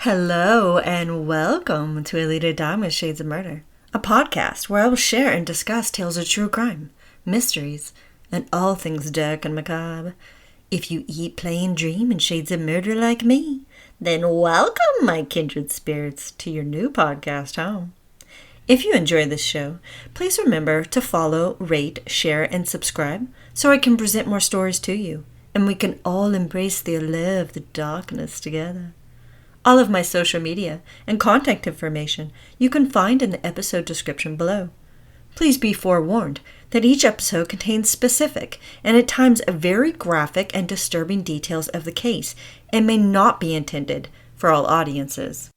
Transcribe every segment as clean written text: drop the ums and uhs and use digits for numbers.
Hello and welcome to Elita Dama's Shades of Murder, a podcast where I will share and discuss tales of true crime, mysteries, and all things dark and macabre. If you eat, play, and dream in shades of murder like me, then welcome, my kindred spirits, to your new podcast home. If you enjoy this show, please remember to follow, rate, share, and subscribe so I can present more stories to you, and we can all embrace the allure of the darkness together. All of my social media and contact information you can find in the episode description below. Please be forewarned that each episode contains specific and at times very graphic and disturbing details of the case and may not be intended for all audiences.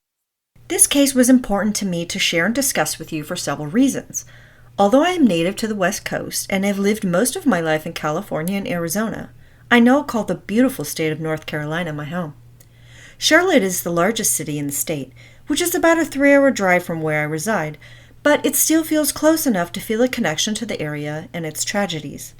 This case was important to me to share and discuss with you for several reasons. Although I am native to the West Coast and have lived most of my life in California and Arizona, I now call the beautiful state of North Carolina my home. Charlotte is the largest city in the state, which is about a 3-hour drive from where I reside, but it still feels close enough to feel a connection to the area and its tragedies.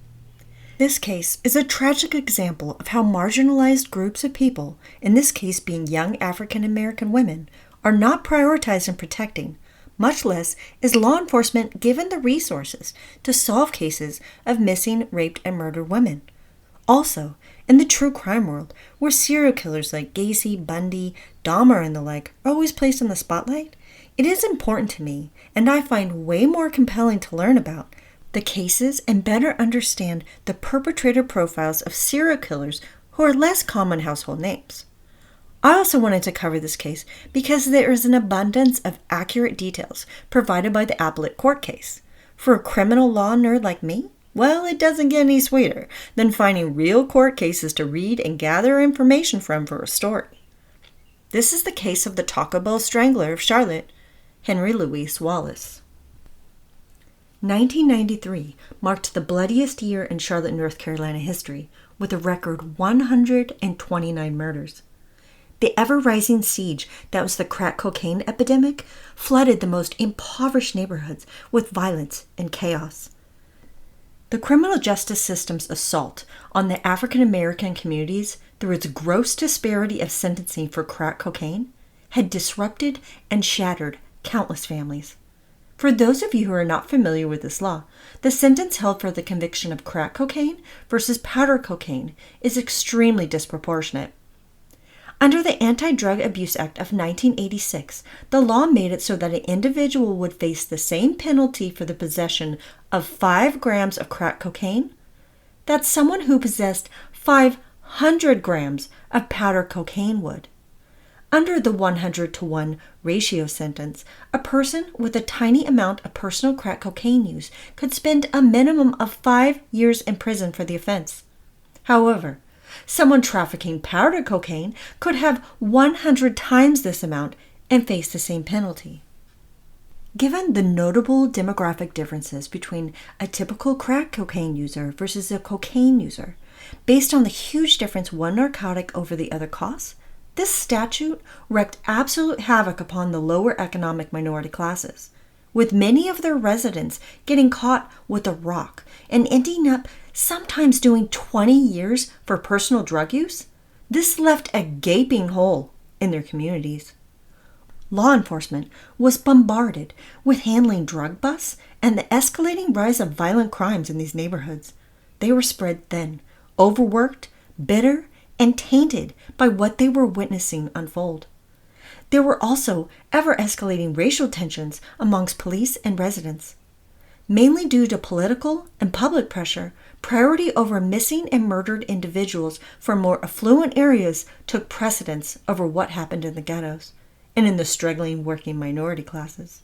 This case is a tragic example of how marginalized groups of people, in this case being young African American women, are not prioritized in protecting, much less is law enforcement given the resources to solve cases of missing, raped, and murdered women. Also, in the true crime world, where serial killers like Gacy, Bundy, Dahmer, and the like are always placed in the spotlight, it is important to me, and I find way more compelling to learn about, the cases and better understand the perpetrator profiles of serial killers who are less common household names. I also wanted to cover this case because there is an abundance of accurate details provided by the appellate court case. For a criminal law nerd like me, well, it doesn't get any sweeter than finding real court cases to read and gather information from for a story. This is the case of the Taco Bell Strangler of Charlotte, Henry Louis Wallace. 1993 marked the bloodiest year in Charlotte, North Carolina history, with a record 129 murders. The ever-rising siege that was the crack cocaine epidemic flooded the most impoverished neighborhoods with violence and chaos. The criminal justice system's assault on the African American communities through its gross disparity of sentencing for crack cocaine had disrupted and shattered countless families. For those of you who are not familiar with this law, the sentence held for the conviction of crack cocaine versus powder cocaine is extremely disproportionate. Under the Anti-Drug Abuse Act of 1986, the law made it so that an individual would face the same penalty for the possession of 5 grams of crack cocaine that someone who possessed 500 grams of powder cocaine would. Under the 100-to-1 ratio sentence, a person with a tiny amount of personal crack cocaine use could spend a minimum of 5 years in prison for the offense. However, someone trafficking powder cocaine could have 100 times this amount and face the same penalty. Given the notable demographic differences between a typical crack cocaine user versus a cocaine user, based on the huge difference one narcotic over the other costs, this statute wreaked absolute havoc upon the lower economic minority classes, with many of their residents getting caught with a rock and ending up sometimes doing 20 years for personal drug use. This left a gaping hole in their communities. Law enforcement was bombarded with handling drug busts and the escalating rise of violent crimes in these neighborhoods. They were spread thin, overworked, bitter, and tainted by what they were witnessing unfold. There were also ever-escalating racial tensions amongst police and residents. Mainly due to political and public pressure, priority over missing and murdered individuals from more affluent areas took precedence over what happened in the ghettos and in the struggling working minority classes.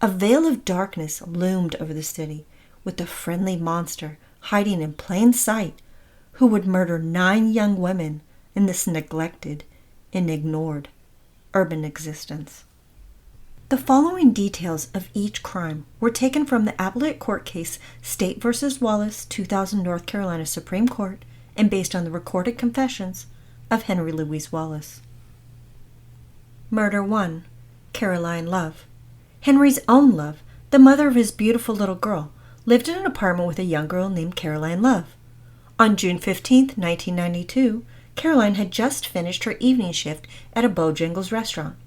A veil of darkness loomed over the city, with a friendly monster hiding in plain sight who would murder 9 young women in this neglected and ignored urban existence. The following details of each crime were taken from the appellate court case State v. Wallace, 2000 North Carolina Supreme Court, and based on the recorded confessions of Henry Louis Wallace. Murder 1. Caroline Love. Henry's own love, the mother of his beautiful little girl, lived in an apartment with a young girl named Caroline Love. On June 15, 1992, Caroline had just finished her evening shift at a Bojangles restaurant.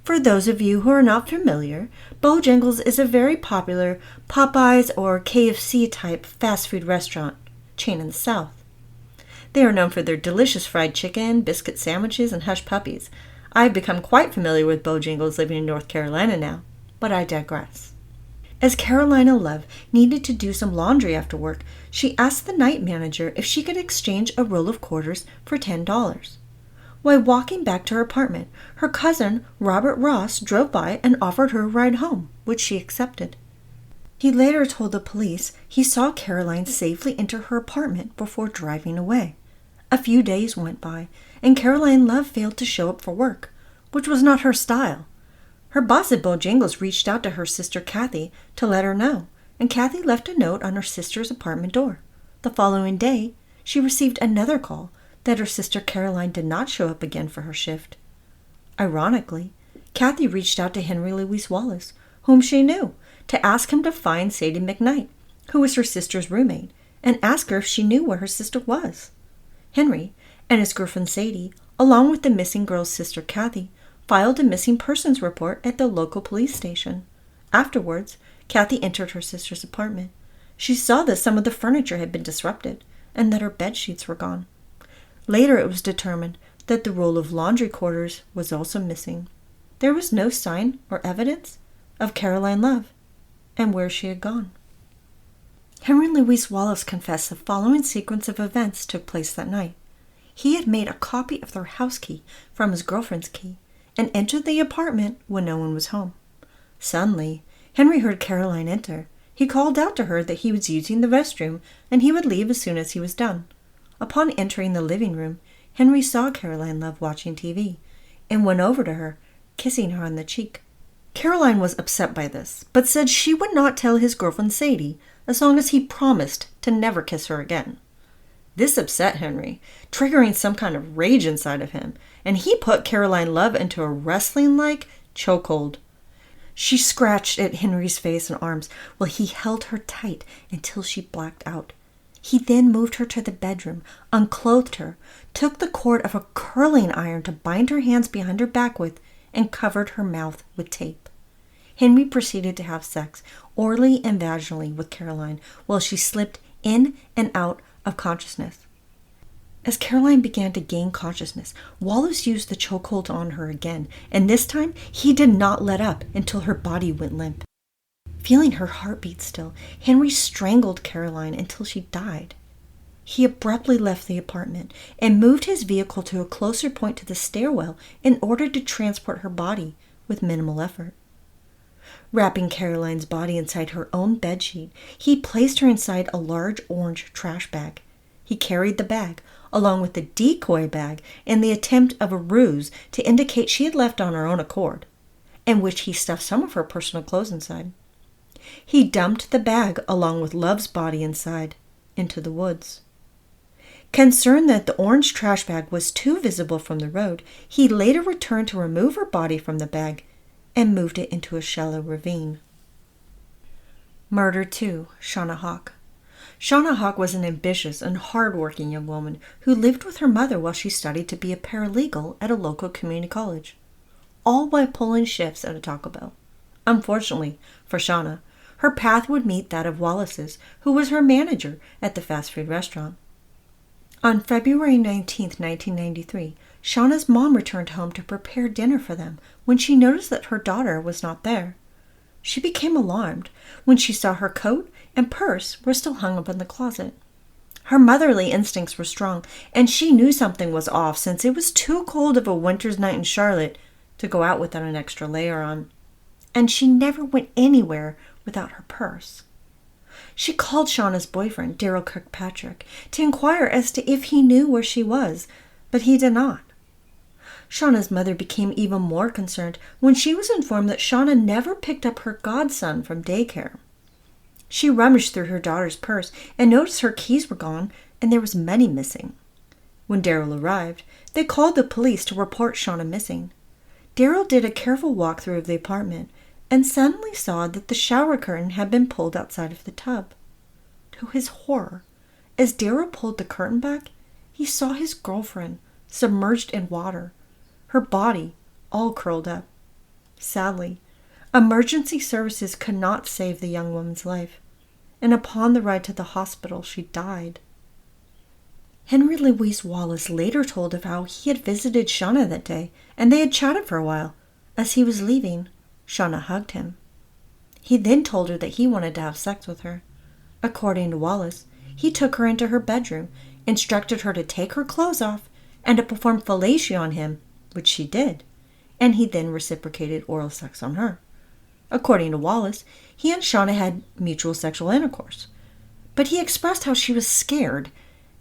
For those of you who are not familiar, Bojangles is a very popular Popeyes or KFC type fast food restaurant chain in the South. They are known for their delicious fried chicken, biscuit sandwiches, and hush puppies. I've become quite familiar with Bojangles living in North Carolina now, but I digress. As Carolina Love needed to do some laundry after work, she asked the night manager if she could exchange a roll of quarters for $10. While walking back to her apartment, her cousin, Robert Ross, drove by and offered her a ride home, which she accepted. He later told the police he saw Caroline safely enter her apartment before driving away. A few days went by, and Caroline Love failed to show up for work, which was not her style. Her boss at Bojangles reached out to her sister Kathy to let her know, and Kathy left a note on her sister's apartment door. The following day, she received another call that her sister Caroline did not show up again for her shift. Ironically, Kathy reached out to Henry Louis Wallace, whom she knew, to ask him to find Sadie McKnight, who was her sister's roommate, and ask her if she knew where her sister was. Henry and his girlfriend Sadie, along with the missing girl's sister Kathy, filed a missing persons report at the local police station. Afterwards, Kathy entered her sister's apartment. She saw that some of the furniture had been disrupted and that her bed sheets were gone. Later it was determined that the roll of laundry quarters was also missing. There was no sign or evidence of Caroline Love and where she had gone. Henry Louis Wallace confessed the following sequence of events took place that night. He had made a copy of their house key from his girlfriend's key and entered the apartment when no one was home. Suddenly, Henry heard Caroline enter. He called out to her that he was using the restroom and he would leave as soon as he was done. Upon entering the living room, Henry saw Caroline Love watching TV and went over to her, kissing her on the cheek. Caroline was upset by this, but said she would not tell his girlfriend Sadie as long as he promised to never kiss her again. This upset Henry, triggering some kind of rage inside of him, and he put Caroline Love into a wrestling-like chokehold. She scratched at Henry's face and arms while he held her tight until she blacked out. He then moved her to the bedroom, unclothed her, took the cord of a curling iron to bind her hands behind her back with, and covered her mouth with tape. Henry proceeded to have sex, orally and vaginally, with Caroline while she slipped in and out of consciousness. As Caroline began to gain consciousness, Wallace used the chokehold on her again, and this time he did not let up until her body went limp. Feeling her heartbeat still, Henry strangled Caroline until she died. He abruptly left the apartment and moved his vehicle to a closer point to the stairwell in order to transport her body with minimal effort. Wrapping Caroline's body inside her own bedsheet, he placed her inside a large orange trash bag. He carried the bag, along with the decoy bag, in the attempt of a ruse to indicate she had left on her own accord, in which he stuffed some of her personal clothes inside. He dumped the bag, along with Love's body inside, into the woods. Concerned that the orange trash bag was too visible from the road, he later returned to remove her body from the bag and moved it into a shallow ravine. Murder 2. Shauna Hawk. Shauna Hawk was an ambitious and hard-working young woman who lived with her mother while she studied to be a paralegal at a local community college, all while pulling shifts at a Taco Bell. Unfortunately for Shauna, her path would meet that of Wallace's, who was her manager at the fast food restaurant. On February 19, 1993, Shauna's mom returned home to prepare dinner for them when she noticed that her daughter was not there. She became alarmed when she saw her coat and purse were still hung up in the closet. Her motherly instincts were strong, and she knew something was off since it was too cold of a winter's night in Charlotte to go out without an extra layer on. And she never went anywhere without her purse. She called Shauna's boyfriend, Daryl Kirkpatrick, to inquire as to if he knew where she was, but he did not. Shauna's mother became even more concerned when she was informed that Shauna never picked up her godson from daycare. She rummaged through her daughter's purse and noticed her keys were gone and there was money missing. When Daryl arrived, they called the police to report Shauna missing. Daryl did a careful walkthrough of the apartment and suddenly saw that the shower curtain had been pulled outside of the tub. To his horror, as Daryl pulled the curtain back, he saw his girlfriend submerged in water, her body all curled up. Sadly, emergency services could not save the young woman's life, and upon the ride to the hospital, she died. Henry Louis Wallace later told of how he had visited Shauna that day, and they had chatted for a while. As he was leaving, Shauna hugged him. He then told her that he wanted to have sex with her. According to Wallace, he took her into her bedroom, instructed her to take her clothes off, and to perform fellatio on him, which she did, and he then reciprocated oral sex on her. According to Wallace, he and Shauna had mutual sexual intercourse, but he expressed how she was scared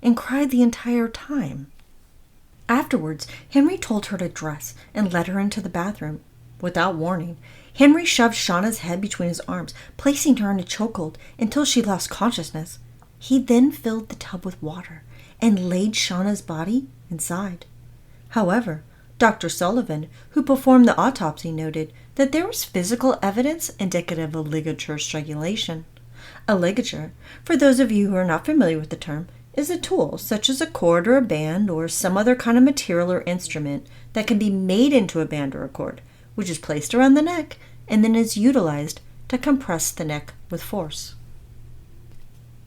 and cried the entire time. Afterwards, Henry told her to dress and led her into the bathroom. Without warning, Henry shoved Shauna's head between his arms, placing her in a chokehold until she lost consciousness. He then filled the tub with water and laid Shauna's body inside. However, Dr. Sullivan, who performed the autopsy, noted that there was physical evidence indicative of ligature strangulation. A ligature, for those of you who are not familiar with the term, is a tool such as a cord or a band or some other kind of material or instrument that can be made into a band or a cord, which is placed around the neck and then is utilized to compress the neck with force.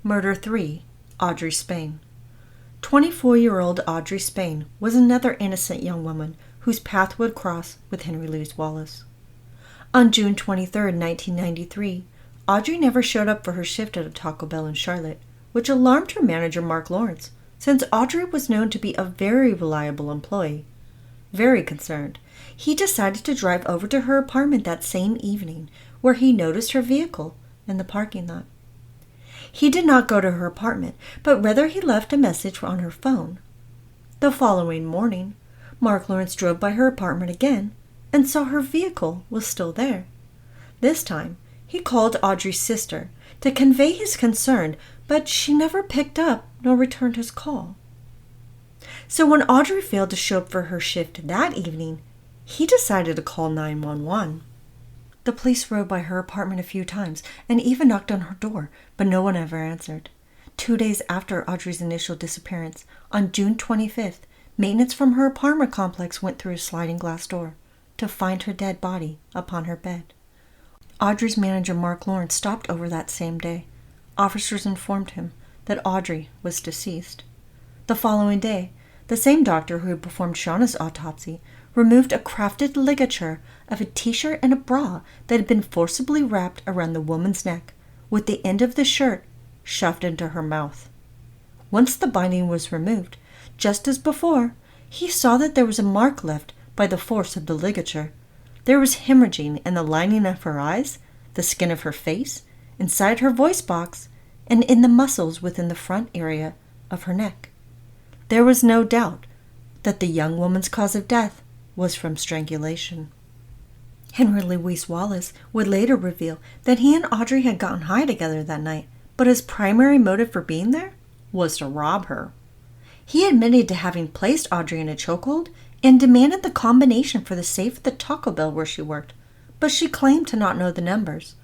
Murder 3. Audrey Spain. 24-year-old Audrey Spain was another innocent young woman whose path would cross with Henry Louis Wallace. On June 23, 1993, Audrey never showed up for her shift at a Taco Bell in Charlotte, which alarmed her manager Mark Lawrence, since Audrey was known to be a very reliable employee. Very concerned, he decided to drive over to her apartment that same evening, where he noticed her vehicle in the parking lot. He did not go to her apartment, but rather he left a message on her phone. The following morning, Mark Lawrence drove by her apartment again and saw her vehicle was still there. This time, he called Audrey's sister to convey his concern, but she never picked up nor returned his call. So when Audrey failed to show up for her shift that evening, he decided to call 911. The police rode by her apartment a few times and even knocked on her door, but no one ever answered. 2 days after Audrey's initial disappearance, on June 25th, maintenance from her apartment complex went through a sliding glass door to find her dead body upon her bed. Audrey's manager Mark Lawrence stopped over that same day. Officers informed him that Audrey was deceased. The following day, the same doctor who had performed Shauna's autopsy removed a crafted ligature of a t-shirt and a bra that had been forcibly wrapped around the woman's neck, with the end of the shirt shoved into her mouth. Once the binding was removed, just as before, he saw that there was a mark left by the force of the ligature. There was hemorrhaging in the lining of her eyes, the skin of her face, inside her voice box, and in the muscles within the front area of her neck. There was no doubt that the young woman's cause of death was from strangulation. Henry Louis Wallace would later reveal that he and Audrey had gotten high together that night, but his primary motive for being there was to rob her. He admitted to having placed Audrey in a chokehold and demanded the combination for the safe at the Taco Bell where she worked, but she claimed to not know the numbers.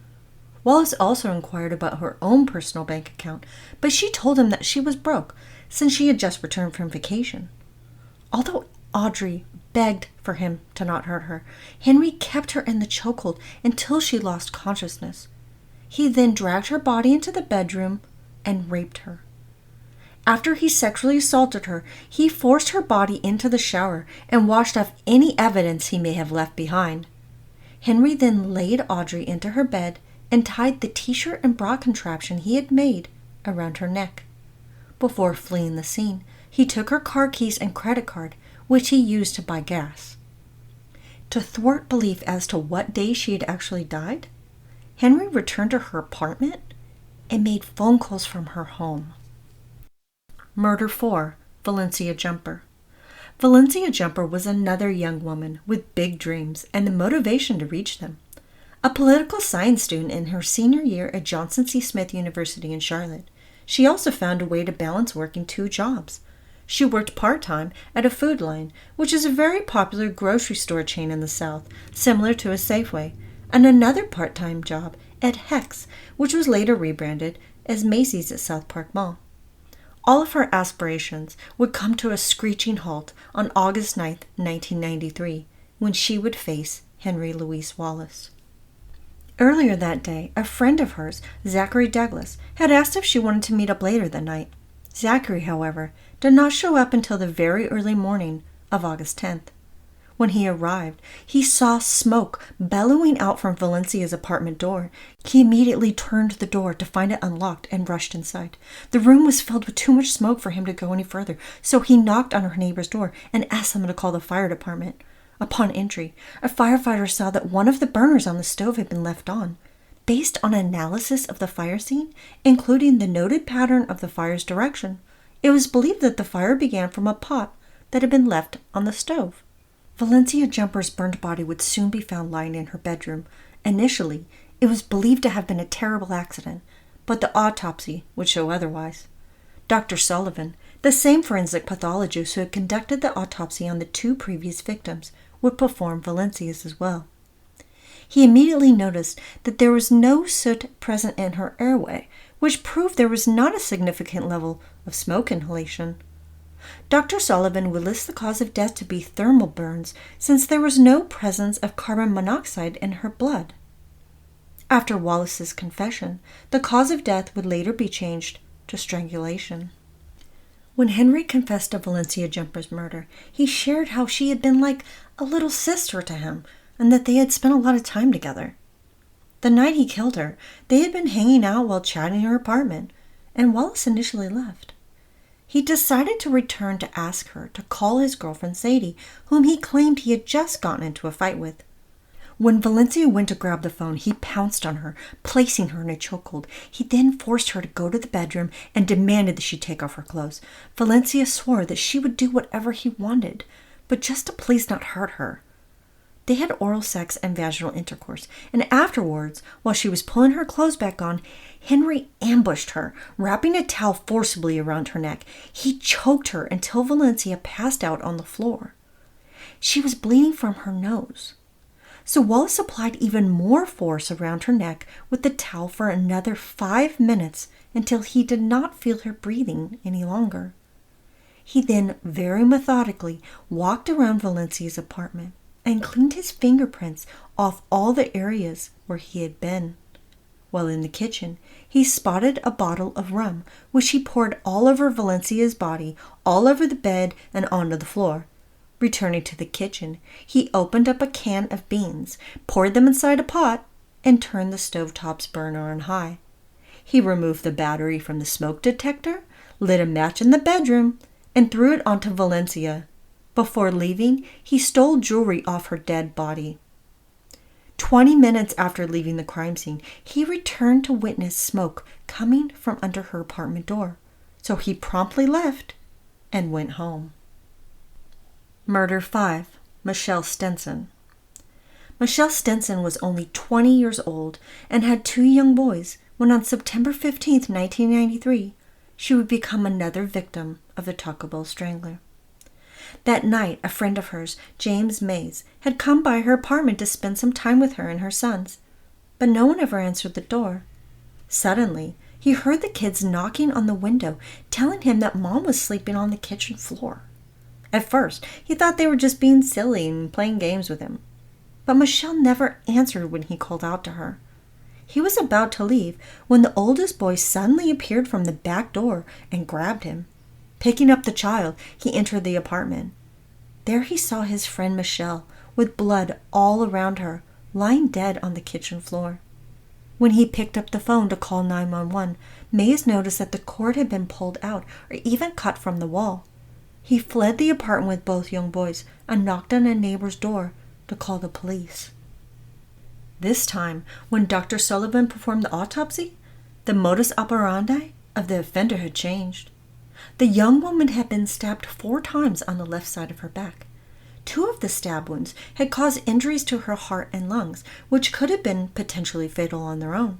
Wallace also inquired about her own personal bank account, but she told him that she was broke since she had just returned from vacation. Although Audrey begged for him to not hurt her, Henry kept her in the chokehold until she lost consciousness. He then dragged her body into the bedroom and raped her. After he sexually assaulted her, he forced her body into the shower and washed off any evidence he may have left behind. Henry then laid Audrey into her bed and tied the t-shirt and bra contraption he had made around her neck. Before fleeing the scene, he took her car keys and credit card, which he used to buy gas. To thwart belief as to what day she had actually died, Henry returned to her apartment and made phone calls from her home. Murder 4. Valencia Jumper. Valencia Jumper was another young woman with big dreams and the motivation to reach them. A political science student in her senior year at Johnson C. Smith University in Charlotte, she also found a way to balance working 2 jobs. She worked part-time at a Food Line, which is a very popular grocery store chain in the South, similar to a Safeway, and another part-time job at Hex, which was later rebranded as Macy's at South Park Mall. All of her aspirations would come to a screeching halt on August 9th, 1993, when she would face Henry Louis Wallace. Earlier that day, a friend of hers, Zachary Douglas, had asked if she wanted to meet up later that night. Zachary, however, did not show up until the very early morning of August 10th. When he arrived, he saw smoke bellowing out from Valencia's apartment door. He immediately turned the door to find it unlocked and rushed inside. The room was filled with too much smoke for him to go any further, so he knocked on her neighbor's door and asked them to call the fire department. Upon entry, a firefighter saw that one of the burners on the stove had been left on. Based on analysis of the fire scene, including the noted pattern of the fire's direction, it was believed that the fire began from a pot that had been left on the stove. Valencia Jumper's burned body would soon be found lying in her bedroom. Initially, it was believed to have been a terrible accident, but the autopsy would show otherwise. Dr. Sullivan, the same forensic pathologist who had conducted the autopsy on the two previous victims, would perform Valencia's as well. He immediately noticed that there was no soot present in her airway, which proved there was not a significant level of smoke inhalation. Dr. Sullivan would list the cause of death to be thermal burns, since there was no presence of carbon monoxide in her blood. After Wallace's confession, the cause of death would later be changed to strangulation. When Henry confessed to Valencia Jumper's murder, he shared how she had been like a little sister to him, and that they had spent a lot of time together. The night he killed her, they had been hanging out while chatting in her apartment, and Wallace initially left. He decided to return to ask her to call his girlfriend Sadie, whom he claimed he had just gotten into a fight with. When Valencia went to grab the phone, he pounced on her, placing her in a chokehold. He then forced her to go to the bedroom and demanded that she take off her clothes. Valencia swore that she would do whatever he wanted, but just to please not hurt her. They had oral sex and vaginal intercourse, and afterwards, while she was pulling her clothes back on, Henry ambushed her, wrapping a towel forcibly around her neck. He choked her until Valencia passed out on the floor. She was bleeding from her nose. So Wallace applied even more force around her neck with the towel for another 5 minutes until he did not feel her breathing any longer. He then very methodically walked around Valencia's apartment and cleaned his fingerprints off all the areas where he had been. While in the kitchen, he spotted a bottle of rum, which he poured all over Valencia's body, all over the bed, and onto the floor. Returning to the kitchen, he opened up a can of beans, poured them inside a pot, and turned the stovetop's burner on high. He removed the battery from the smoke detector, lit a match in the bedroom, and threw it onto Valencia. Before leaving, he stole jewelry off her dead body. 20 minutes after leaving the crime scene, he returned to witness smoke coming from under her apartment door. So he promptly left and went home. Murder 5. Michelle Stenson. Michelle Stenson was only 20 years old and had 2 young boys when on September 15, 1993, she would become another victim of the Taco Bell Strangler. That night, a friend of hers, James Mays, had come by her apartment to spend some time with her and her sons, but no one ever answered the door. Suddenly, he heard the kids knocking on the window, telling him that Mom was sleeping on the kitchen floor. At first, he thought they were just being silly and playing games with him, but Michelle never answered when he called out to her. He was about to leave when the oldest boy suddenly appeared from the back door and grabbed him. Picking up the child, he entered the apartment. There he saw his friend Michelle, with blood all around her, lying dead on the kitchen floor. When he picked up the phone to call 911, Mays noticed that the cord had been pulled out or even cut from the wall. He fled the apartment with both young boys and knocked on a neighbor's door to call the police. This time, when Dr. Sullivan performed the autopsy, the modus operandi of the offender had changed. The young woman had been stabbed 4 times on the left side of her back. 2 of the stab wounds had caused injuries to her heart and lungs, which could have been potentially fatal on their own.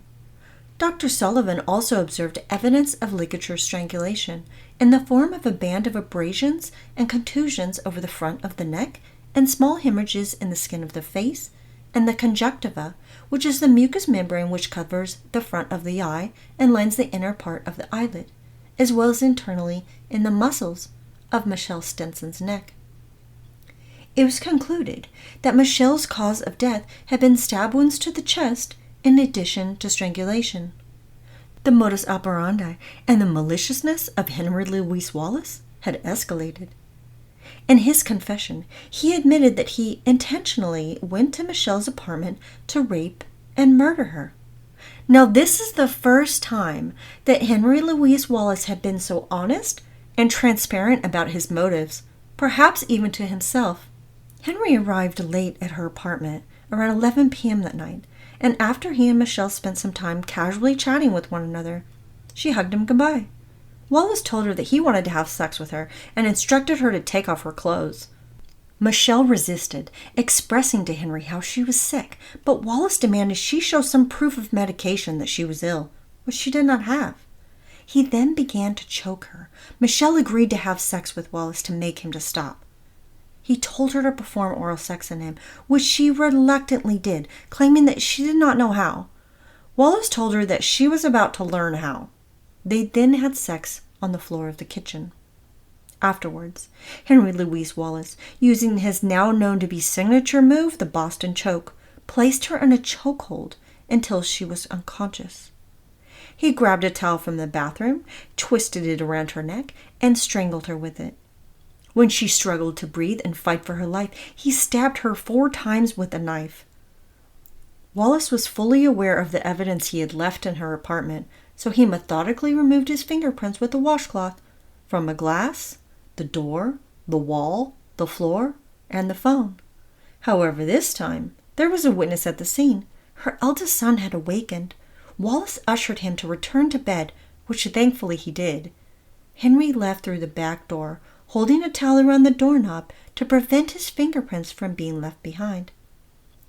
Dr. Sullivan also observed evidence of ligature strangulation in the form of a band of abrasions and contusions over the front of the neck and small hemorrhages in the skin of the face and the conjunctiva, which is the mucous membrane which covers the front of the eye and lines the inner part of the eyelid, as well as internally in the muscles of Michelle Stenson's neck. It was concluded that Michelle's cause of death had been stab wounds to the chest in addition to strangulation. The modus operandi and the maliciousness of Henry Louis Wallace had escalated. In his confession, he admitted that he intentionally went to Michelle's apartment to rape and murder her. Now, this is the first time that Henry Louis Wallace had been so honest and transparent about his motives, perhaps even to himself. Henry arrived late at her apartment, around 11 p.m. that night, and after he and Michelle spent some time casually chatting with one another, she hugged him goodbye. Wallace told her that he wanted to have sex with her and instructed her to take off her clothes. Michelle resisted, expressing to Henry how she was sick, but Wallace demanded she show some proof of medication that she was ill, which she did not have. He then began to choke her. Michelle agreed to have sex with Wallace to make him to stop. He told her to perform oral sex on him, which she reluctantly did, claiming that she did not know how. Wallace told her that she was about to learn how. They then had sex on the floor of the kitchen. Afterwards, Henry Louis Wallace, using his now known to be signature move, the Boston choke, placed her in a chokehold until she was unconscious. He grabbed a towel from the bathroom, twisted it around her neck, and strangled her with it. When she struggled to breathe and fight for her life, he stabbed her 4 times with a knife. Wallace was fully aware of the evidence he had left in her apartment, so he methodically removed his fingerprints with a washcloth from a glass, the door, the wall, the floor, and the phone. However, this time, there was a witness at the scene. Her eldest son had awakened. Wallace ushered him to return to bed, which thankfully he did. Henry left through the back door, holding a towel around the doorknob to prevent his fingerprints from being left behind.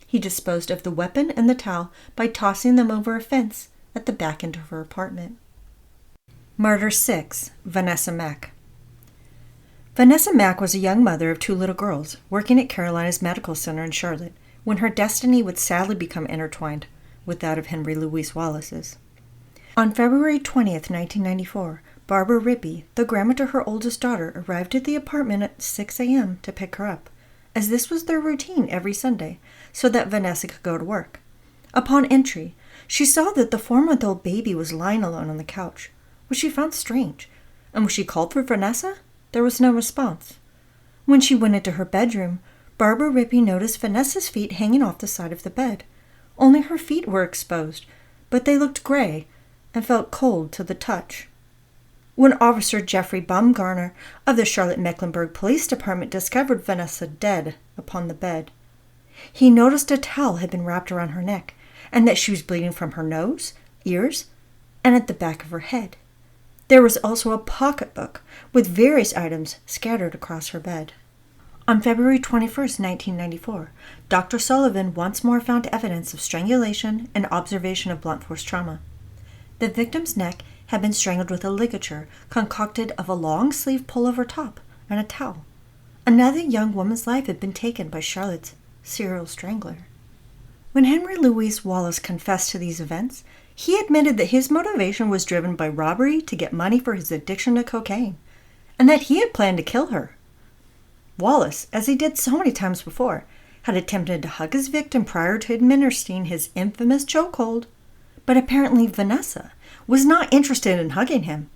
He disposed of the weapon and the towel by tossing them over a fence at the back end of her apartment. Murder 6. Vanessa Mack. Vanessa Mack was a young mother of 2 little girls working at Carolina's Medical Center in Charlotte when her destiny would sadly become intertwined with that of Henry Louis Wallace's. On February 20th, 1994, Barbara Rippey, the grandma to her oldest daughter, arrived at the apartment at 6 a.m. to pick her up, as this was their routine every Sunday, so that Vanessa could go to work. Upon entry, she saw that the 4-month-old baby was lying alone on the couch, which she found strange, and when she called for Vanessa, there was no response. When she went into her bedroom, Barbara Rippey noticed Vanessa's feet hanging off the side of the bed. Only her feet were exposed, but they looked gray and felt cold to the touch. When Officer Jeffrey Baumgartner of the Charlotte Mecklenburg Police Department discovered Vanessa dead upon the bed, he noticed a towel had been wrapped around her neck and that she was bleeding from her nose, ears, and at the back of her head. There was also a pocketbook with various items scattered across her bed. On February 21st, 1994, Dr. Sullivan once more found evidence of strangulation and observation of blunt force trauma. The victim's neck had been strangled with a ligature concocted of a long-sleeve pullover top and a towel. Another young woman's life had been taken by Charlotte's serial strangler. When Henry Louis Wallace confessed to these events, he admitted that his motivation was driven by robbery to get money for his addiction to cocaine, and that he had planned to kill her. Wallace, as he did so many times before, had attempted to hug his victim prior to administering his infamous chokehold, but apparently Vanessa was not interested in hugging him.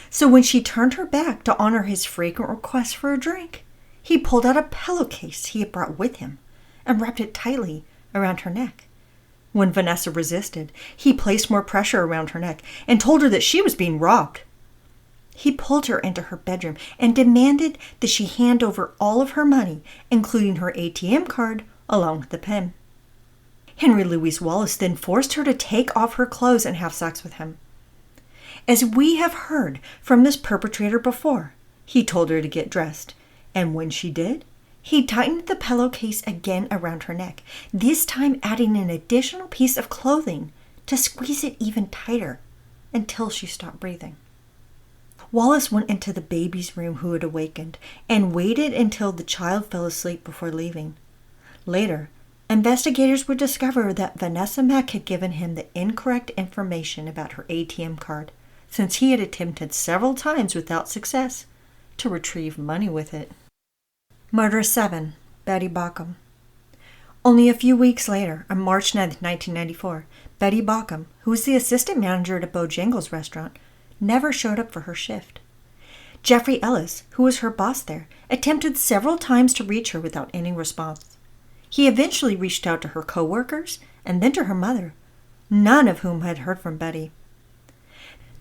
So when she turned her back to honor his frequent requests for a drink, he pulled out a pillowcase he had brought with him and wrapped it tightly around her neck. When Vanessa resisted, he placed more pressure around her neck and told her that she was being robbed. He pulled her into her bedroom and demanded that she hand over all of her money, including her ATM card, along with the pen. Henry Louis Wallace then forced her to take off her clothes and have sex with him. As we have heard from this perpetrator before, he told her to get dressed, and when she did, he tightened the pillowcase again around her neck, this time adding an additional piece of clothing to squeeze it even tighter until she stopped breathing. Wallace went into the baby's room who had awakened and waited until the child fell asleep before leaving. Later, investigators would discover that Vanessa Mack had given him the incorrect information about her ATM card, since he had attempted several times without success to retrieve money with it. Murder 7. Betty Baucom. Only a few weeks later, on March 9, 1994, Betty Baucom, who was the assistant manager at a Bojangles restaurant, never showed up for her shift. Jeffrey Ellis, who was her boss there, attempted several times to reach her without any response. He eventually reached out to her coworkers and then to her mother, none of whom had heard from Betty.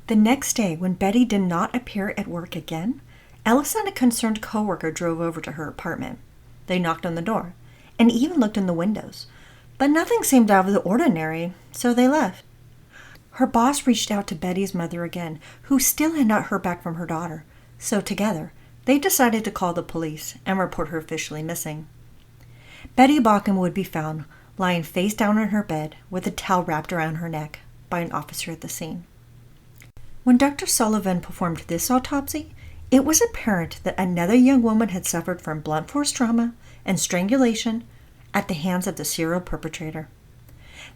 The next day, when Betty did not appear at work again, Ellis and a concerned coworker drove over to her apartment. They knocked on the door and even looked in the windows, but nothing seemed out of the ordinary, so they left. Her boss reached out to Betty's mother again, who still had not heard back from her daughter, so together they decided to call the police and report her officially missing. Betty Baucom would be found lying face down in her bed with a towel wrapped around her neck by an officer at the scene. When Dr. Sullivan performed this autopsy, it was apparent that another young woman had suffered from blunt force trauma and strangulation at the hands of the serial perpetrator.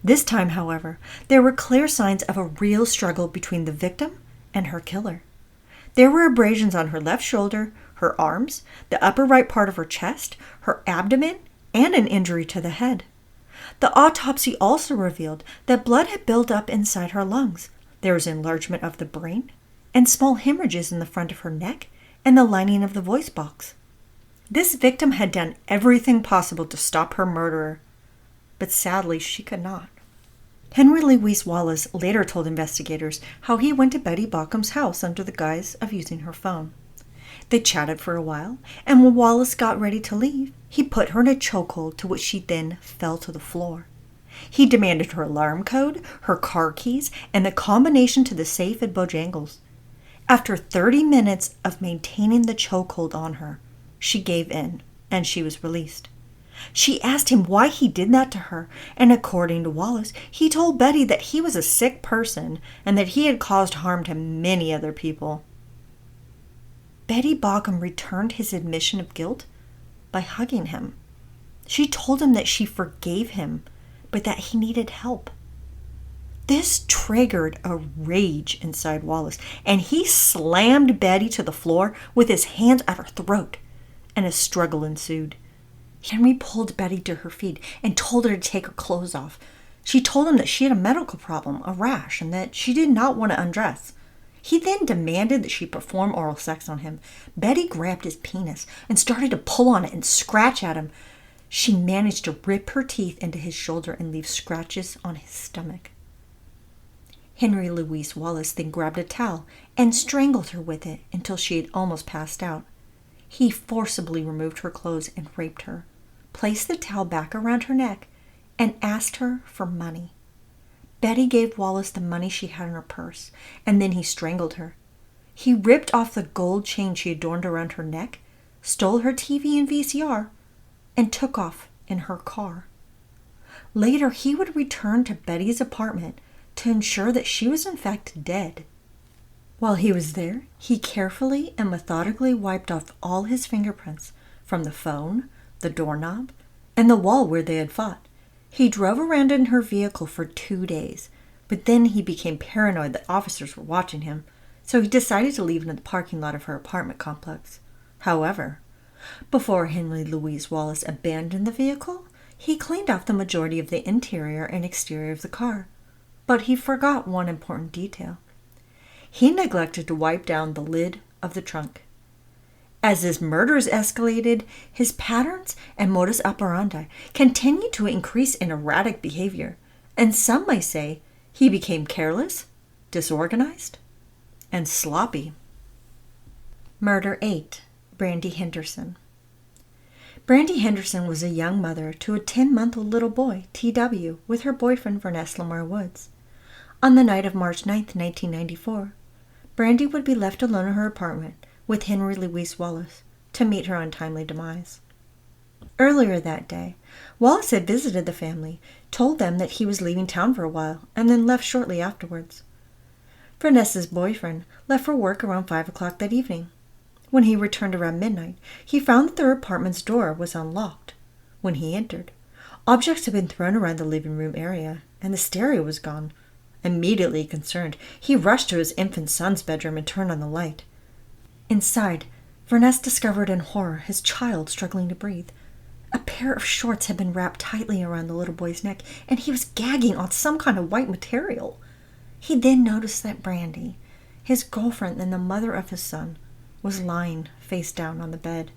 This time, however, there were clear signs of a real struggle between the victim and her killer. There were abrasions on her left shoulder, her arms, the upper right part of her chest, her abdomen, and an injury to the head. The autopsy also revealed that blood had built up inside her lungs. There was enlargement of the brain and small hemorrhages in the front of her neck and the lining of the voice box. This victim had done everything possible to stop her murderer, but sadly she could not. Henry Louis Wallace later told investigators how he went to Betty Baucom's house under the guise of using her phone. They chatted for a while, and when Wallace got ready to leave, he put her in a chokehold to which she then fell to the floor. He demanded her alarm code, her car keys, and the combination to the safe at Bojangles. After 30 minutes of maintaining the chokehold on her, she gave in, and she was released. She asked him why he did that to her, and according to Wallace, he told Betty that he was a sick person and that he had caused harm to many other people. Betty Baucom returned his admission of guilt by hugging him. She told him that she forgave him, but that he needed help. This triggered a rage inside Wallace, and he slammed Betty to the floor with his hands at her throat, and a struggle ensued. Henry pulled Betty to her feet and told her to take her clothes off. She told him that she had a medical problem, a rash, and that she did not want to undress. He then demanded that she perform oral sex on him. Betty grabbed his penis and started to pull on it and scratch at him. She managed to rip her teeth into his shoulder and leave scratches on his stomach. Henry Louis Wallace then grabbed a towel and strangled her with it until she had almost passed out. He forcibly removed her clothes and raped her, placed the towel back around her neck, and asked her for money. Betty gave Wallace the money she had in her purse, and then he strangled her. He ripped off the gold chain she adorned around her neck, stole her TV and VCR, and took off in her car. Later, he would return to Betty's apartment to ensure that she was in fact dead. While he was there, he carefully and methodically wiped off all his fingerprints from the phone, the doorknob, and the wall where they had fought. He drove around in her vehicle for 2 days, but then he became paranoid that officers were watching him, so he decided to leave it in the parking lot of her apartment complex. However, before Henry Louis Wallace abandoned the vehicle, he cleaned off the majority of the interior and exterior of the car. But he forgot one important detail. He neglected to wipe down the lid of the trunk. As his murders escalated, his patterns and modus operandi continued to increase in erratic behavior, and some may say he became careless, disorganized, and sloppy. Murder 8. Brandy Henderson. Brandy Henderson was a young mother to a 10-month-old little boy, T.W., with her boyfriend, Verness Lamar Woods. On the night of March 9, 1994, Brandy would be left alone in her apartment with Henry Louis Wallace to meet her untimely demise. Earlier that day, Wallace had visited the family, told them that he was leaving town for a while, and then left shortly afterwards. Verness's boyfriend left for work around 5 o'clock that evening. When he returned around midnight, he found that their apartment's door was unlocked. When he entered, objects had been thrown around the living room area, and the stereo was gone, Immediately concerned, he rushed to his infant son's bedroom and turned on the light. Inside, Verness discovered in horror his child struggling to breathe. A pair of shorts had been wrapped tightly around the little boy's neck, and he was gagging on some kind of white material. He then noticed that Brandy, his girlfriend and the mother of his son, was lying face down on the bed.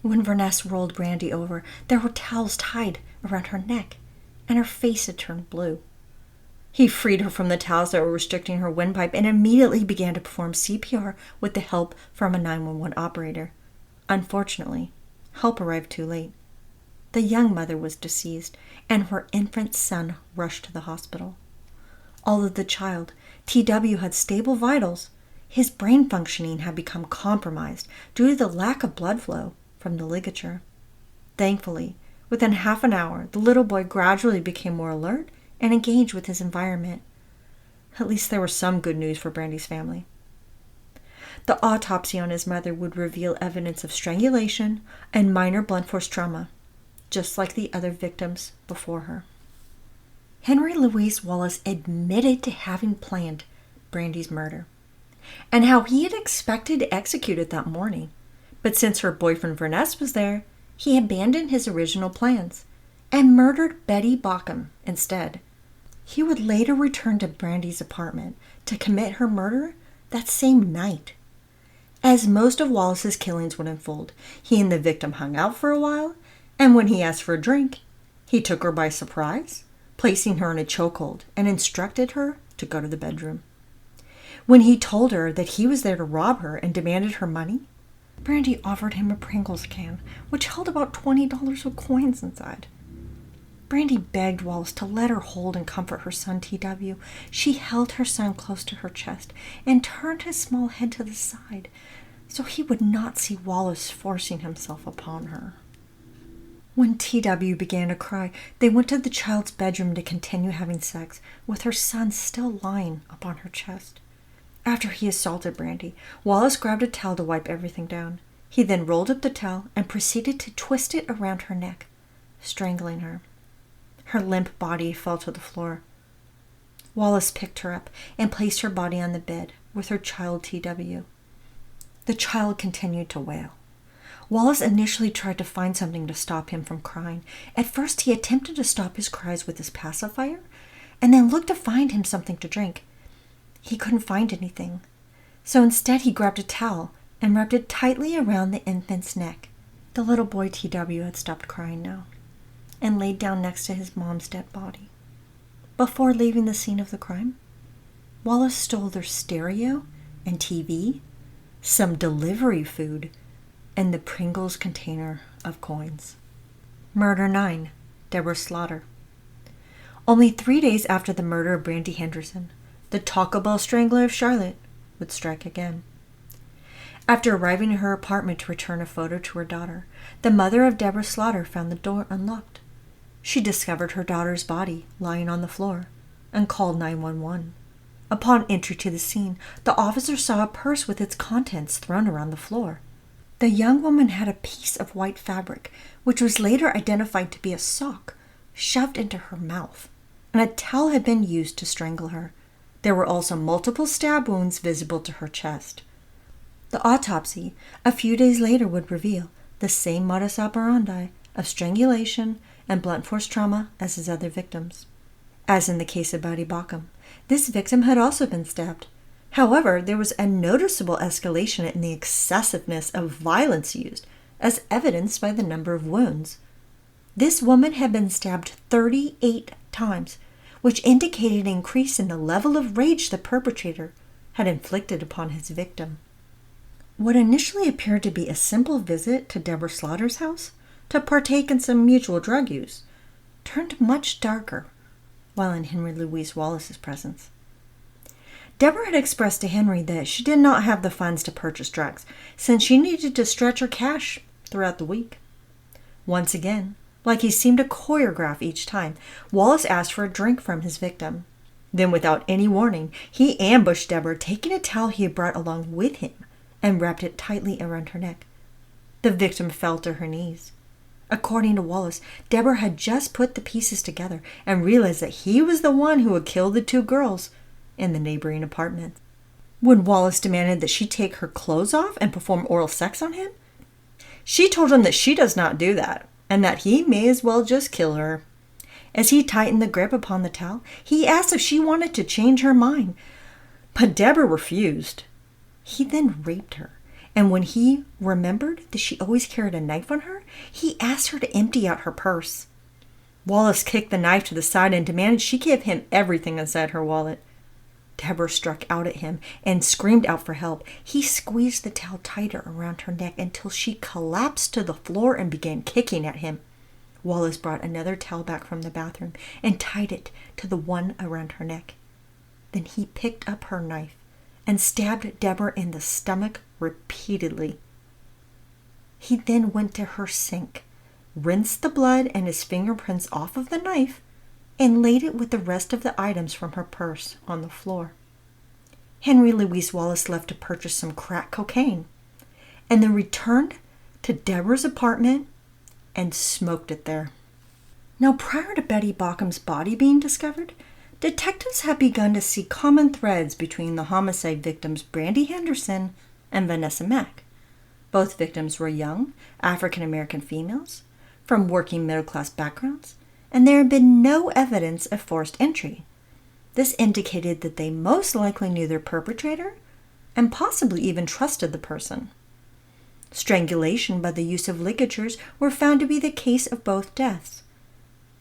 When Verness rolled Brandy over, there were towels tied around her neck, and her face had turned blue. He freed her from the towels that were restricting her windpipe and immediately began to perform CPR with the help from a 911 operator. Unfortunately, help arrived too late. The young mother was deceased, and her infant son rushed to the hospital. Although the child, TW, had stable vitals, his brain functioning had become compromised due to the lack of blood flow from the ligature. Thankfully, within half an hour, the little boy gradually became more alert and engaged with his environment. At least there was some good news for Brandy's family. The autopsy on his mother would reveal evidence of strangulation and minor blunt force trauma, just like the other victims before her. Henry Louis Wallace admitted to having planned Brandy's murder and how he had expected to execute it that morning. But since her boyfriend Verness was there, he abandoned his original plans and murdered Betty Bockham instead. He would later return to Brandy's apartment to commit her murder that same night. As most of Wallace's killings would unfold, he and the victim hung out for a while, and when he asked for a drink, he took her by surprise, placing her in a chokehold and instructed her to go to the bedroom. When he told her that he was there to rob her and demanded her money, Brandy offered him a Pringles can, which held about $20 of coins inside. Brandy begged Wallace to let her hold and comfort her son, TW. She held her son close to her chest and turned his small head to the side so he would not see Wallace forcing himself upon her. When TW began to cry, they went to the child's bedroom to continue having sex, with her son still lying upon her chest. After he assaulted Brandy, Wallace grabbed a towel to wipe everything down. He then rolled up the towel and proceeded to twist it around her neck, strangling her. Her limp body fell to the floor. Wallace picked her up and placed her body on the bed with her child TW. The child continued to wail. Wallace initially tried to find something to stop him from crying. At first, he attempted to stop his cries with his pacifier, and then looked to find him something to drink. He couldn't find anything, so instead he grabbed a towel and wrapped it tightly around the infant's neck. The little boy TW had stopped crying now, and laid down next to his mom's dead body. Before leaving the scene of the crime, Wallace stole their stereo and TV, some delivery food, and the Pringles container of coins. Murder 9. Deborah Slaughter. Only 3 days after the murder of Brandy Henderson, the Taco Bell Strangler of Charlotte would strike again. After arriving at her apartment to return a photo to her daughter, the mother of Deborah Slaughter found the door unlocked. She discovered her daughter's body lying on the floor and called 911. Upon entry to the scene, the officer saw a purse with its contents thrown around the floor. The young woman had a piece of white fabric, which was later identified to be a sock, shoved into her mouth, and a towel had been used to strangle her. There were also multiple stab wounds visible to her chest. The autopsy, a few days later, would reveal the same modus operandi of strangulation and blunt force trauma as his other victims. As in the case of Betty Bockham, this victim had also been stabbed. However, there was a noticeable escalation in the excessiveness of violence used, as evidenced by the number of wounds. This woman had been stabbed 38 times, which indicated an increase in the level of rage the perpetrator had inflicted upon his victim. What initially appeared to be a simple visit to Deborah Slaughter's house to partake in some mutual drug use turned much darker while in Henry Louis Wallace's presence. Deborah had expressed to Henry that she did not have the funds to purchase drugs, since she needed to stretch her cash throughout the week. Once again, like he seemed to choreograph each time, Wallace asked for a drink from his victim. Then, without any warning, he ambushed Deborah, taking a towel he had brought along with him and wrapped it tightly around her neck. The victim fell to her knees. According to Wallace, Deborah had just put the pieces together and realized that he was the one who had killed the two girls in the neighboring apartment. When Wallace demanded that she take her clothes off and perform oral sex on him, she told him that she does not do that, and that he may as well just kill her. As he tightened the grip upon the towel, he asked if she wanted to change her mind, but Deborah refused. He then raped her, and when he remembered that she always carried a knife on her, he asked her to empty out her purse. Wallace kicked the knife to the side and demanded she give him everything inside her wallet. Deborah struck out at him and screamed out for help. He squeezed the towel tighter around her neck until she collapsed to the floor and began kicking at him. Wallace brought another towel back from the bathroom and tied it to the one around her neck. Then he picked up her knife and stabbed Deborah in the stomach repeatedly. He then went to her sink, rinsed the blood and his fingerprints off of the knife, and laid it with the rest of the items from her purse on the floor. Henry Louis Wallace left to purchase some crack cocaine, and then returned to Deborah's apartment and smoked it there. Now, prior to Betty Baucom's body being discovered, detectives had begun to see common threads between the homicide victims Brandy Henderson and Vanessa Mack. Both victims were young, African-American females from working middle-class backgrounds, and there had been no evidence of forced entry. This indicated that they most likely knew their perpetrator and possibly even trusted the person. Strangulation by the use of ligatures were found to be the case of both deaths.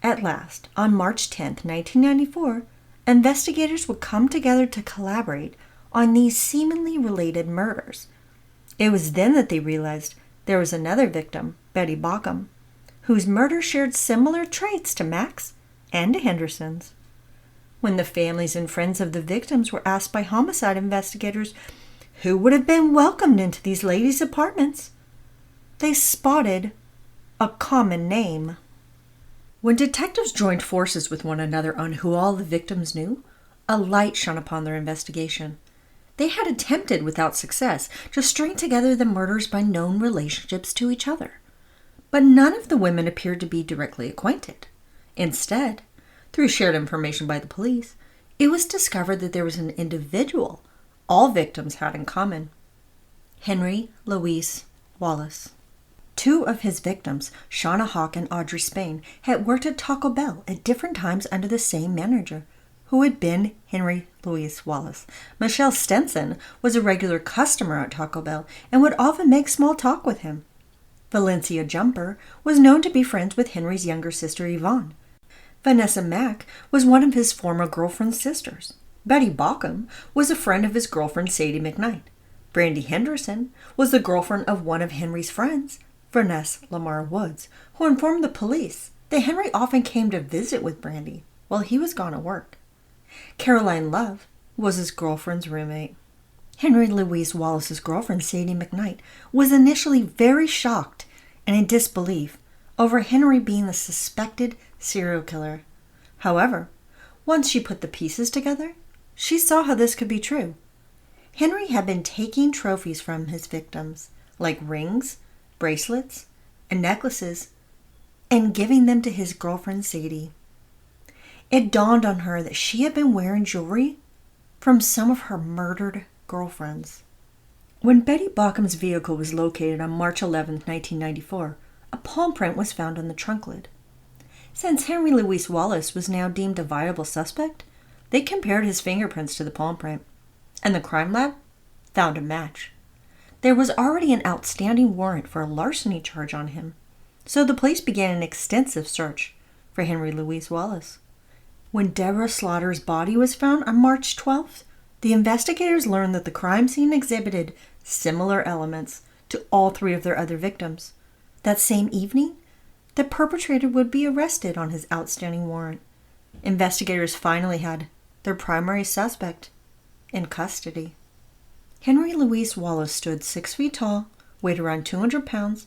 At last, on March 10, 1994, investigators would come together to collaborate on these seemingly related murders. It was then that they realized there was another victim, Betty Baucom, whose murder shared similar traits to Mack's and to Henderson's. When the families and friends of the victims were asked by homicide investigators who would have been welcomed into these ladies' apartments, they spotted a common name. When detectives joined forces with one another on who all the victims knew, a light shone upon their investigation. They had attempted, without success, to string together the murders by known relationships to each other. But none of the women appeared to be directly acquainted. Instead, through shared information by the police, it was discovered that there was an individual all victims had in common: Henry Louis Wallace. Two of his victims, Shauna Hawk and Audrey Spain, had worked at Taco Bell at different times under the same manager, who had been Henry Louis Wallace. Michelle Stenson was a regular customer at Taco Bell and would often make small talk with him. Valencia Jumper was known to be friends with Henry's younger sister Yvonne. Vanessa Mack was one of his former girlfriend's sisters. Betty Baucom was a friend of his girlfriend Sadie McKnight. Brandy Henderson was the girlfriend of one of Henry's friends, Vanessa Lamar Woods, who informed the police that Henry often came to visit with Brandy while he was gone at work. Caroline Love was his girlfriend's roommate. Henry Louis Wallace's girlfriend, Sadie McKnight, was initially very shocked and in disbelief over Henry being the suspected serial killer. However, once she put the pieces together, she saw how this could be true. Henry had been taking trophies from his victims, like rings, bracelets, and necklaces, and giving them to his girlfriend Sadie. It dawned on her that she had been wearing jewelry from some of her murdered girlfriends. When Betty Baucom's vehicle was located on March 11, 1994, a palm print was found on the trunk lid. Since Henry Louis Wallace was now deemed a viable suspect, they compared his fingerprints to the palm print, and the crime lab found a match. There was already an outstanding warrant for a larceny charge on him, so the police began an extensive search for Henry Louis Wallace. When Deborah Slaughter's body was found on March 12th, the investigators learned that the crime scene exhibited similar elements to all three of their other victims. That same evening, the perpetrator would be arrested on his outstanding warrant. Investigators finally had their primary suspect in custody. Henry Louis Wallace stood 6 feet tall, weighed around 200 pounds,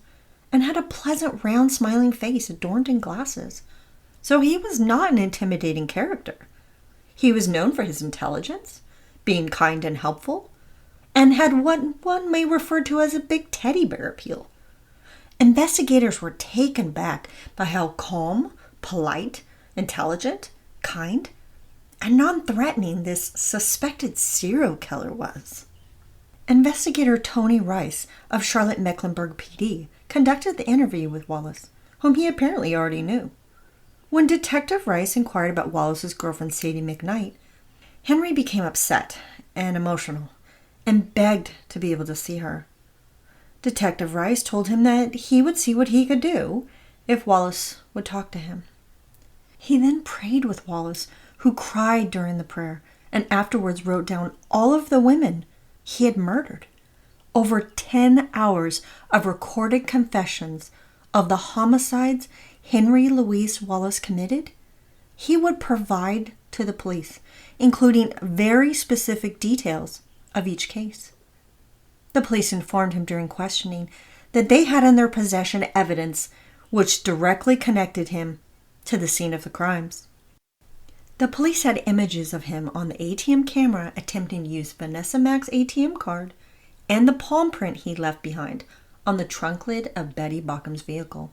and had a pleasant, round, smiling face adorned in glasses. So he was not an intimidating character. He was known for his intelligence, being kind and helpful, and had what one may refer to as a big teddy bear appeal. Investigators were taken back by how calm, polite, intelligent, kind, and non-threatening this suspected serial killer was. Investigator Tony Rice of Charlotte Mecklenburg PD conducted the interview with Wallace, whom he apparently already knew. When Detective Rice inquired about Wallace's girlfriend Sadie McKnight, Henry became upset and emotional and begged to be able to see her. Detective Rice told him that he would see what he could do if Wallace would talk to him. He then prayed with Wallace, who cried during the prayer and afterwards wrote down all of the women he had murdered. Over 10 hours of recorded confessions of the homicides Henry Louis Wallace committed, he would provide to the police, including very specific details of each case. The police informed him during questioning that they had in their possession evidence which directly connected him to the scene of the crimes. The police had images of him on the ATM camera attempting to use Vanessa Mack's ATM card and the palm print he left behind on the trunk lid of Betty Bockham's vehicle.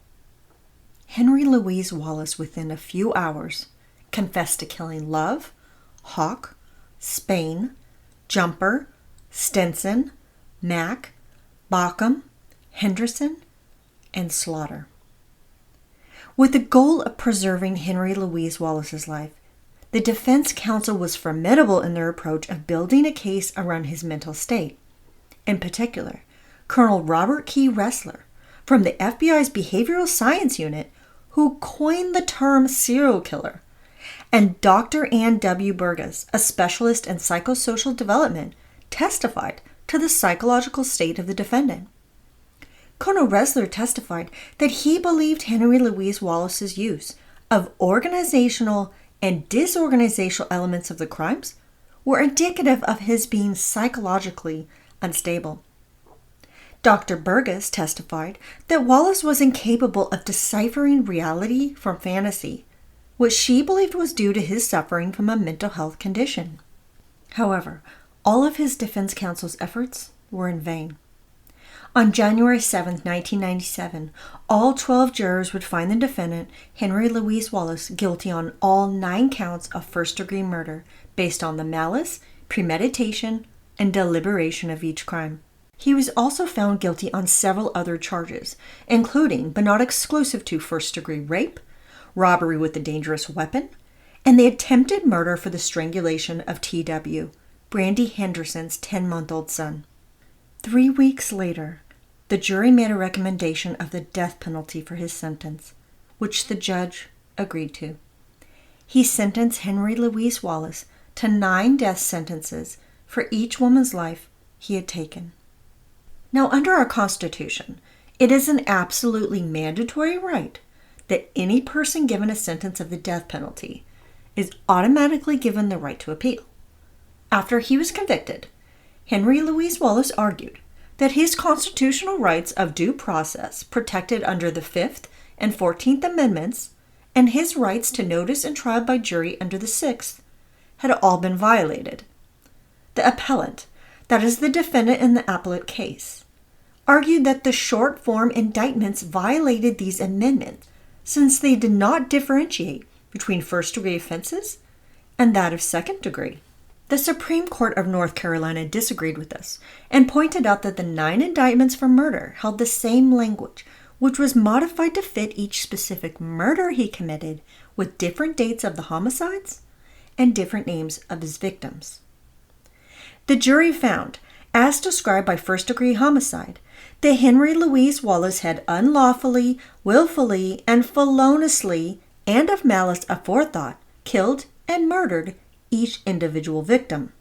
Henry Louis Wallace, within a few hours, confessed to killing Love, Hawk, Spain, Jumper, Stinson, Mack, Bockham, Henderson, and Slaughter. With the goal of preserving Henry Louis Wallace's life, the defense counsel was formidable in their approach of building a case around his mental state. In particular, Colonel Robert Key Ressler from the FBI's Behavioral Science Unit, who coined the term serial killer, and Dr. Ann W. Burgess, a specialist in psychosocial development, testified to the psychological state of the defendant. Colonel Ressler testified that he believed Henry Louis Wallace's use of organizational and disorganizational elements of the crimes were indicative of his being psychologically unstable. Dr. Burgess testified that Wallace was incapable of deciphering reality from fantasy, which she believed was due to his suffering from a mental health condition. However, all of his defense counsel's efforts were in vain. On January 7, 1997, all 12 jurors would find the defendant, Henry Louis Wallace, guilty on all 9 counts of first-degree murder based on the malice, premeditation, and deliberation of each crime. He was also found guilty on several other charges, including, but not exclusive to, first-degree rape, robbery with a dangerous weapon, and the attempted murder for the strangulation of T.W., Brandy Henderson's 10-month-old son. 3 weeks later, the jury made a recommendation of the death penalty for his sentence, which the judge agreed to. He sentenced Henry Louis Wallace to 9 death sentences for each woman's life he had taken. Now, under our Constitution, it is an absolutely mandatory right that any person given a sentence of the death penalty is automatically given the right to appeal. After he was convicted, Henry Louis Wallace argued that his constitutional rights of due process protected under the 5th and 14th Amendments and his rights to notice and trial by jury under the 6th had all been violated. The appellant, that is the defendant in the appellate case, argued that the short-form indictments violated these amendments since they did not differentiate between first-degree offenses and that of second degree. The Supreme Court of North Carolina disagreed with this and pointed out that the 9 indictments for murder held the same language, which was modified to fit each specific murder he committed with different dates of the homicides and different names of his victims. The jury found, as described by first-degree homicide, that Henry Louis Wallace had unlawfully, willfully, and feloniously, and of malice aforethought, killed and murdered each individual victim.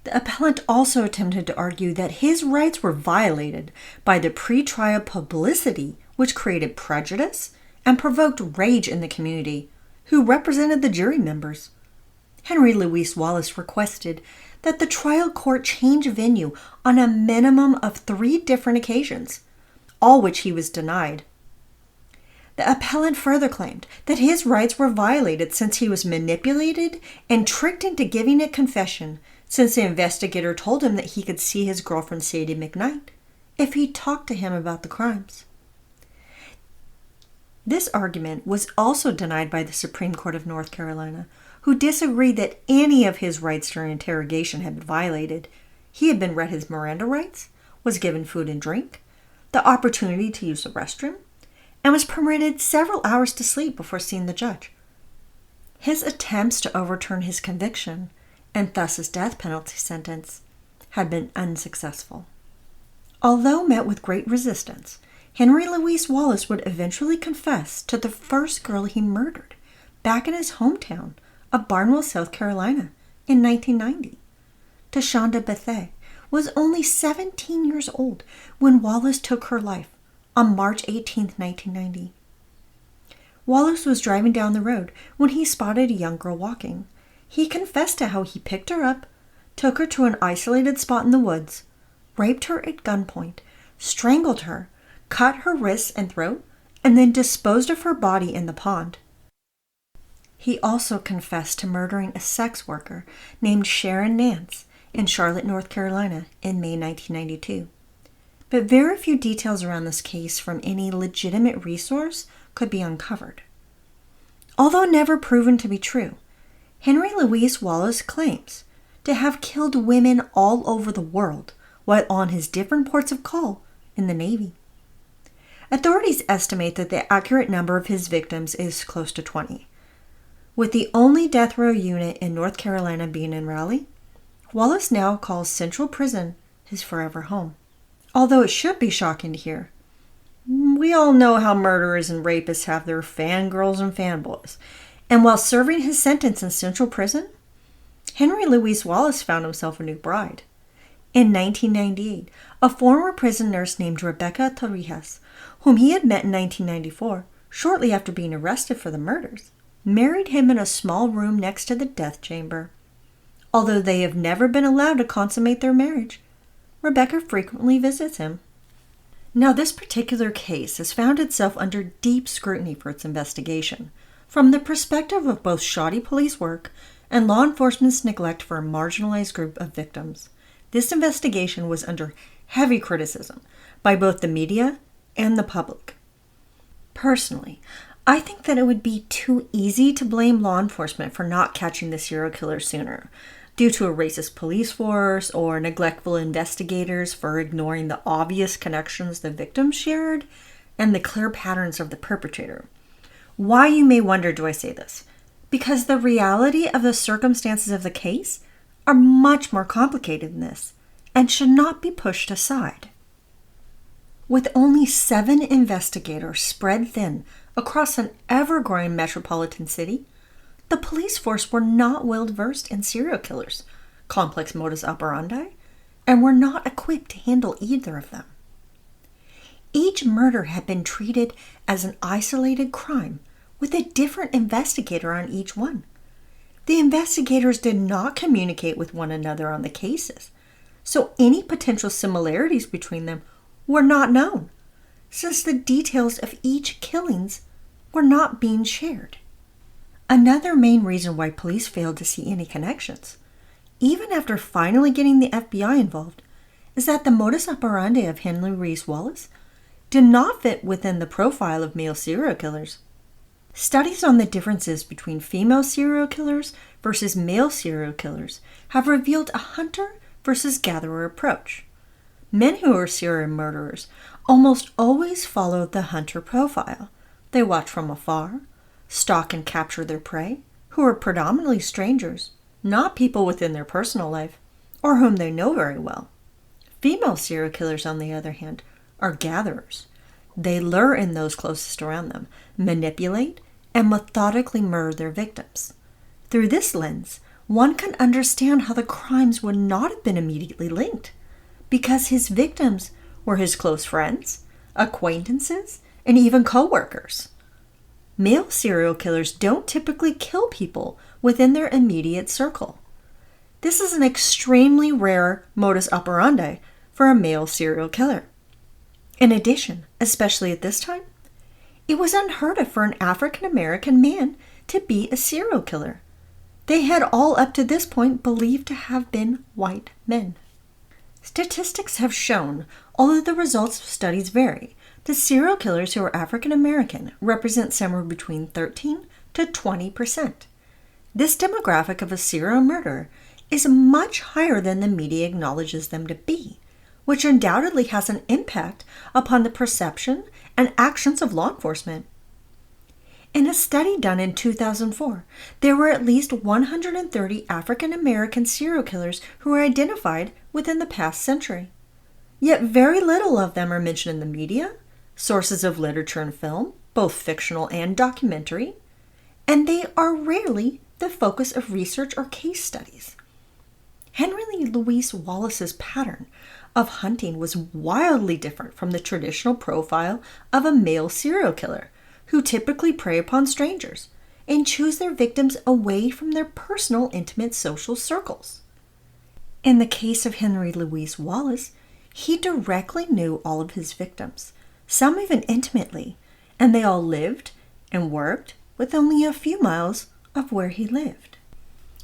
The appellant also attempted to argue that his rights were violated by the pretrial publicity which created prejudice and provoked rage in the community, who represented the jury members. Henry Louis Wallace requested that the trial court change venue on a minimum of 3 different occasions, all which he was denied. The appellant further claimed that his rights were violated since he was manipulated and tricked into giving a confession since the investigator told him that he could see his girlfriend Sadie McKnight if he talked to him about the crimes. This argument was also denied by the Supreme Court of North Carolina, who disagreed that any of his rights during interrogation had been violated. He had been read his Miranda rights, was given food and drink, the opportunity to use the restroom, and was permitted several hours to sleep before seeing the judge. His attempts to overturn his conviction, and thus his death penalty sentence, had been unsuccessful. Although met with great resistance, Henry Louis Wallace would eventually confess to the first girl he murdered back in his hometown of Barnwell, South Carolina, in 1990. Tashonda Bethea was only 17 years old when Wallace took her life on March 18, 1990. Wallace was driving down the road when he spotted a young girl walking. He confessed to how he picked her up, took her to an isolated spot in the woods, raped her at gunpoint, strangled her, cut her wrists and throat, and then disposed of her body in the pond. He also confessed to murdering a sex worker named Sharon Nance in Charlotte, North Carolina in May 1992. But very few details around this case from any legitimate resource could be uncovered. Although never proven to be true, Henry Louis Wallace claims to have killed women all over the world while on his different ports of call in the Navy. Authorities estimate that the accurate number of his victims is close to 20. With the only death row unit in North Carolina being in Raleigh, Wallace now calls Central Prison his forever home. Although it should be shocking to hear, we all know how murderers and rapists have their fangirls and fanboys. And while serving his sentence in Central Prison, Henry Louis Wallace found himself a new bride. In 1998, a former prison nurse named Rebecca Torrijas, whom he had met in 1994, shortly after being arrested for the murders, married him in a small room next to the death chamber. Although they have never been allowed to consummate their marriage, Rebecca frequently visits him. Now, this particular case has found itself under deep scrutiny for its investigation, from the perspective of both shoddy police work and law enforcement's neglect for a marginalized group of victims. This investigation was under heavy criticism by both the media and the public. Personally, I think that it would be too easy to blame law enforcement for not catching the serial killer sooner, due to a racist police force or neglectful investigators for ignoring the obvious connections the victims shared and the clear patterns of the perpetrator. Why, you may wonder, do I say this? Because the reality of the circumstances of the case are much more complicated than this and should not be pushed aside. With only 7 investigators spread thin across an ever-growing metropolitan city, the police force were not well-versed in serial killers, complex modus operandi, and were not equipped to handle either of them. Each murder had been treated as an isolated crime with a different investigator on each one. The investigators did not communicate with one another on the cases, so any potential similarities between them were not known, since the details of each killings were not being shared. Another main reason why police failed to see any connections, even after finally getting the FBI involved, is that the modus operandi of Henry Louis Wallace did not fit within the profile of male serial killers. Studies on the differences between female serial killers versus male serial killers have revealed a hunter versus gatherer approach. Men who are serial murderers almost always follow the hunter profile. They watch from afar, stalk and capture their prey, who are predominantly strangers, not people within their personal life, or whom they know very well. Female serial killers, on the other hand, are gatherers. They lure in those closest around them, manipulate, and methodically murder their victims. Through this lens, one can understand how the crimes would not have been immediately linked, because his victims were his close friends, acquaintances, and even co-workers. Male serial killers don't typically kill people within their immediate circle. This is an extremely rare modus operandi for a male serial killer. In addition, especially at this time, it was unheard of for an African American man to be a serial killer. They had all up to this point believed to have been white men. Statistics have shown, although the results of studies vary, The serial killers who are African American represent somewhere between 13 to 20%. This demographic of a serial murderer is much higher than the media acknowledges them to be, which undoubtedly has an impact upon the perception and actions of law enforcement. In a study done in 2004, there were at least 130 African American serial killers who were identified within the past century. Yet very little of them are mentioned in the media, sources of literature and film, both fictional and documentary, and they are rarely the focus of research or case studies. Henry Louis Wallace's pattern of hunting was wildly different from the traditional profile of a male serial killer, who typically prey upon strangers and choose their victims away from their personal, intimate social circles. In the case of Henry Louis Wallace, he directly knew all of his victims, some even intimately, and they all lived and worked with only a few miles of where he lived.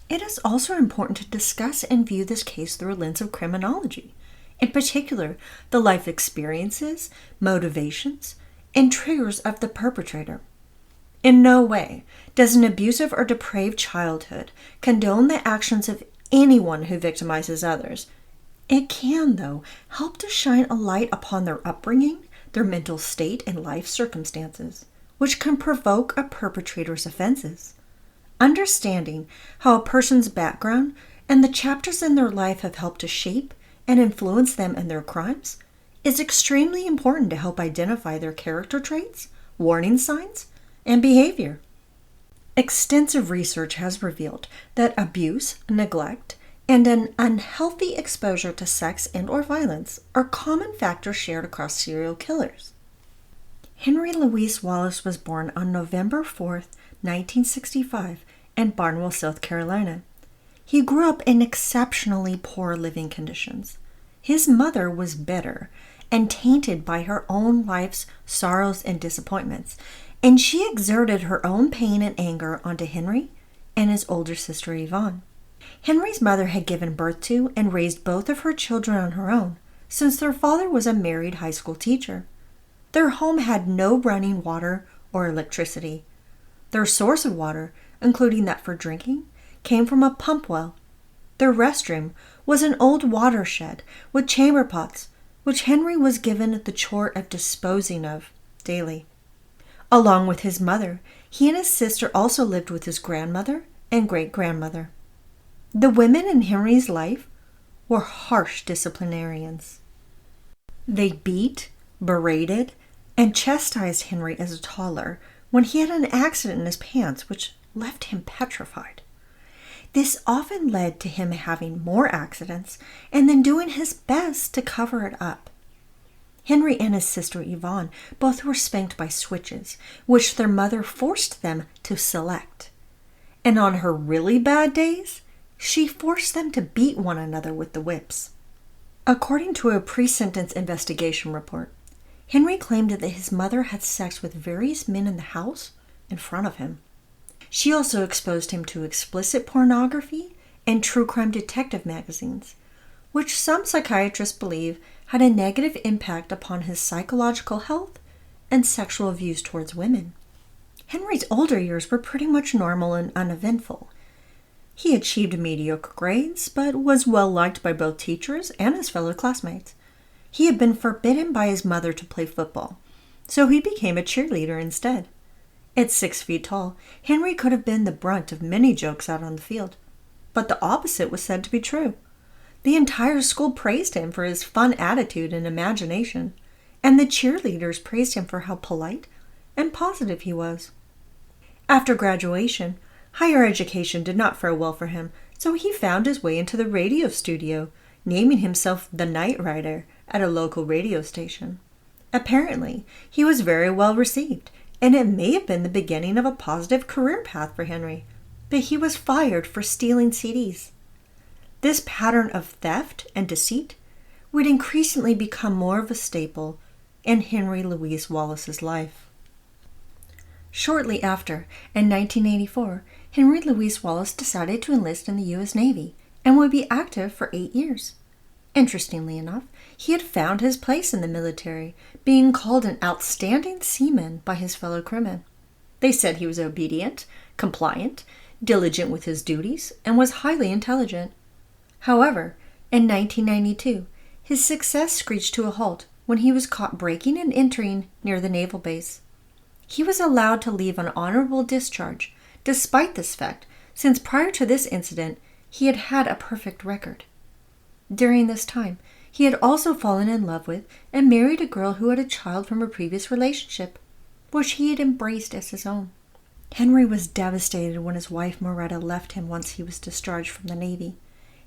It is also important to discuss and view this case through a lens of criminology, in particular, the life experiences, motivations, and triggers of the perpetrator. In no way does an abusive or depraved childhood condone the actions of anyone who victimizes others. It can, though, help to shine a light upon their upbringing, their mental state, and life circumstances, which can provoke a perpetrator's offenses. Understanding how a person's background and the chapters in their life have helped to shape and influence them in their crimes is extremely important to help identify their character traits, warning signs, and behavior. Extensive research has revealed that abuse, neglect, and an unhealthy exposure to sex and/or violence are common factors shared across serial killers. Henry Louis Wallace was born on November 4, 1965, in Barnwell, South Carolina. He grew up in exceptionally poor living conditions. His mother was bitter and tainted by her own life's sorrows and disappointments, and she exerted her own pain and anger onto Henry and his older sister Yvonne. Henry's mother had given birth to and raised both of her children on her own, since their father was a married high school teacher. Their home had no running water or electricity. Their source of water, including that for drinking, came from a pump well. Their restroom was an old watershed with chamber pots, which Henry was given the chore of disposing of daily. Along with his mother, he and his sister also lived with his grandmother and great-grandmother. The women in Henry's life were harsh disciplinarians. They beat, berated, and chastised Henry as a toddler when he had an accident in his pants which left him petrified. This often led to him having more accidents and then doing his best to cover it up. Henry and his sister Yvonne both were spanked by switches, which their mother forced them to select. And on her really bad days, she forced them to beat one another with the whips. According to a pre-sentence investigation report, Henry claimed that his mother had sex with various men in the house in front of him. She also exposed him to explicit pornography and true crime detective magazines, which some psychiatrists believe had a negative impact upon his psychological health and sexual views towards women. Henry's older years were pretty much normal and uneventful. He achieved mediocre grades, but was well liked by both teachers and his fellow classmates. He had been forbidden by his mother to play football, so he became a cheerleader instead. At 6 feet tall, Henry could have been the brunt of many jokes out on the field, but the opposite was said to be true. The entire school praised him for his fun attitude and imagination, and the cheerleaders praised him for how polite and positive he was. After graduation, higher education did not fare well for him, so he found his way into the radio studio, naming himself the Night Rider at a local radio station. Apparently, he was very well received, and it may have been the beginning of a positive career path for Henry, but he was fired for stealing CDs. This pattern of theft and deceit would increasingly become more of a staple in Henry Louis Wallace's life. Shortly after, in 1984, Henry Louis Wallace decided to enlist in the U.S. Navy and would be active for 8 years. Interestingly enough, he had found his place in the military, being called an outstanding seaman by his fellow crewmen. They said he was obedient, compliant, diligent with his duties, and was highly intelligent. However, in 1992, his success screeched to a halt when he was caught breaking and entering near the naval base. He was allowed to leave on honorable discharge, despite this fact, since prior to this incident, he had had a perfect record. During this time, he had also fallen in love with and married a girl who had a child from a previous relationship, which he had embraced as his own. Henry was devastated when his wife Moretta left him once he was discharged from the Navy.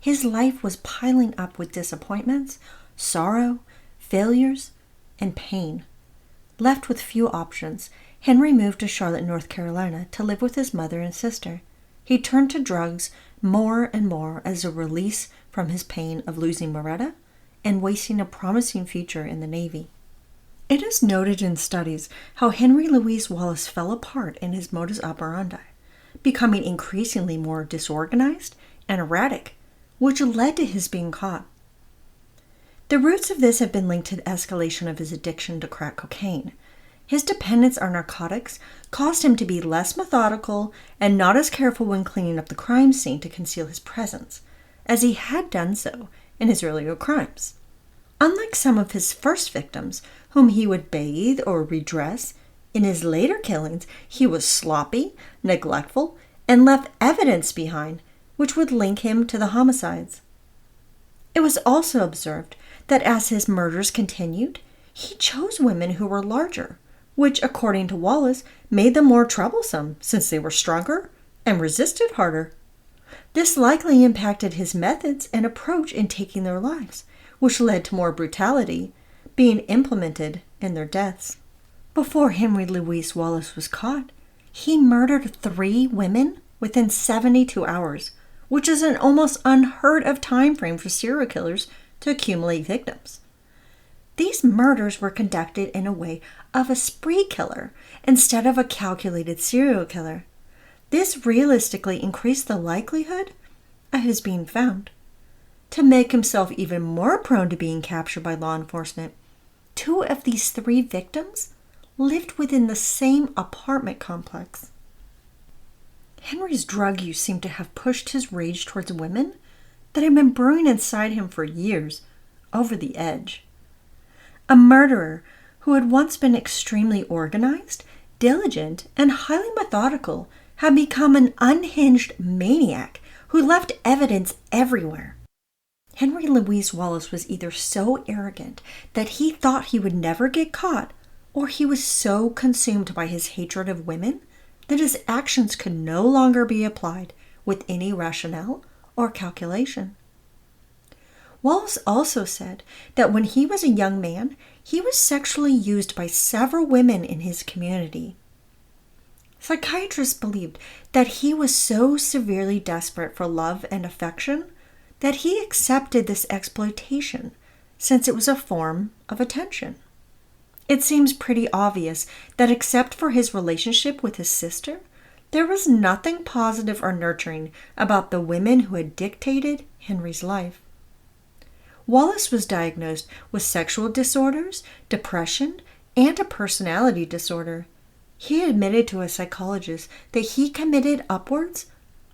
His life was piling up with disappointments, sorrow, failures, and pain. Left with few options, Henry moved to Charlotte, North Carolina to live with his mother and sister. He turned to drugs more and more as a release from his pain of losing Moretta and wasting a promising future in the Navy. It is noted in studies how Henry Louis Wallace fell apart in his modus operandi, becoming increasingly more disorganized and erratic, which led to his being caught. The roots of this have been linked to the escalation of his addiction to crack cocaine. His dependence on narcotics caused him to be less methodical and not as careful when cleaning up the crime scene to conceal his presence, as he had done so in his earlier crimes. Unlike some of his first victims, whom he would bathe or redress, in his later killings he was sloppy, neglectful, and left evidence behind which would link him to the homicides. It was also observed that as his murders continued, he chose women who were larger, which, according to Wallace, made them more troublesome since they were stronger and resisted harder. This likely impacted his methods and approach in taking their lives, which led to more brutality being implemented in their deaths. Before Henry Louis Wallace was caught, he murdered 3 women within 72 hours, which is an almost unheard of time frame for serial killers to accumulate victims. These murders were conducted in a way of a spree killer instead of a calculated serial killer. This realistically increased the likelihood of his being found. To make himself even more prone to being captured by law enforcement, 2 of these 3 victims lived within the same apartment complex. Henry's drug use seemed to have pushed his rage towards women that had been brewing inside him for years over the edge. A murderer who had once been extremely organized, diligent, and highly methodical had become an unhinged maniac who left evidence everywhere. Henry Louis Wallace was either so arrogant that he thought he would never get caught, or he was so consumed by his hatred of women that his actions could no longer be applied with any rationale or calculation. Wallace also said that when he was a young man, he was sexually used by several women in his community. Psychiatrists believed that he was so severely desperate for love and affection that he accepted this exploitation since it was a form of attention. It seems pretty obvious that except for his relationship with his sister, there was nothing positive or nurturing about the women who had dictated Henry's life. Wallace was diagnosed with sexual disorders, depression, and a personality disorder. He admitted to a psychologist that he committed upwards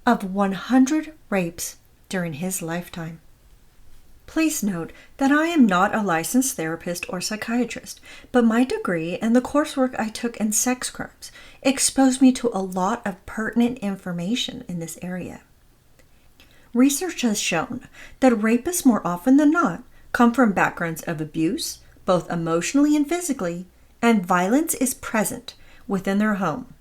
of 100 rapes during his lifetime. Please note that I am not a licensed therapist or psychiatrist, but my degree and the coursework I took in sex crimes exposed me to a lot of pertinent information in this area. Research has shown that rapists more often than not come from backgrounds of abuse, both emotionally and physically, and violence is present within their home,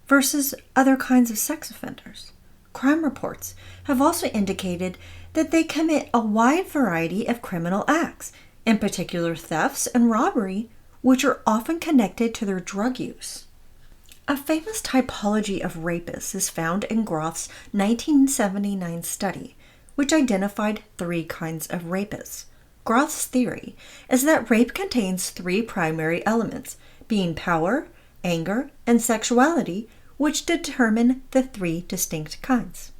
versus other kinds of sex offenders. Crime reports have also indicated that they commit a wide variety of criminal acts, in particular thefts and robbery, which are often connected to their drug use. A famous typology of rapists is found in Groth's 1979 study, which identified 3 kinds of rapists. Groth's theory is that rape contains 3 primary elements, being power, anger, and sexuality, which determine the 3 distinct kinds.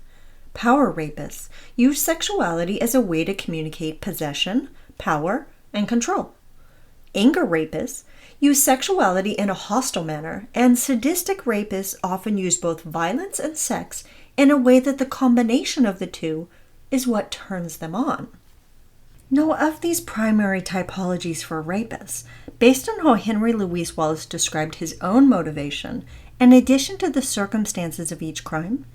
Power rapists use sexuality as a way to communicate possession, power, and control. Anger rapists use sexuality in a hostile manner, and sadistic rapists often use both violence and sex in a way that the combination of the two is what turns them on. Now, of these primary typologies for rapists, based on how Henry Louis Wallace described his own motivation, in addition to the circumstances of each crime,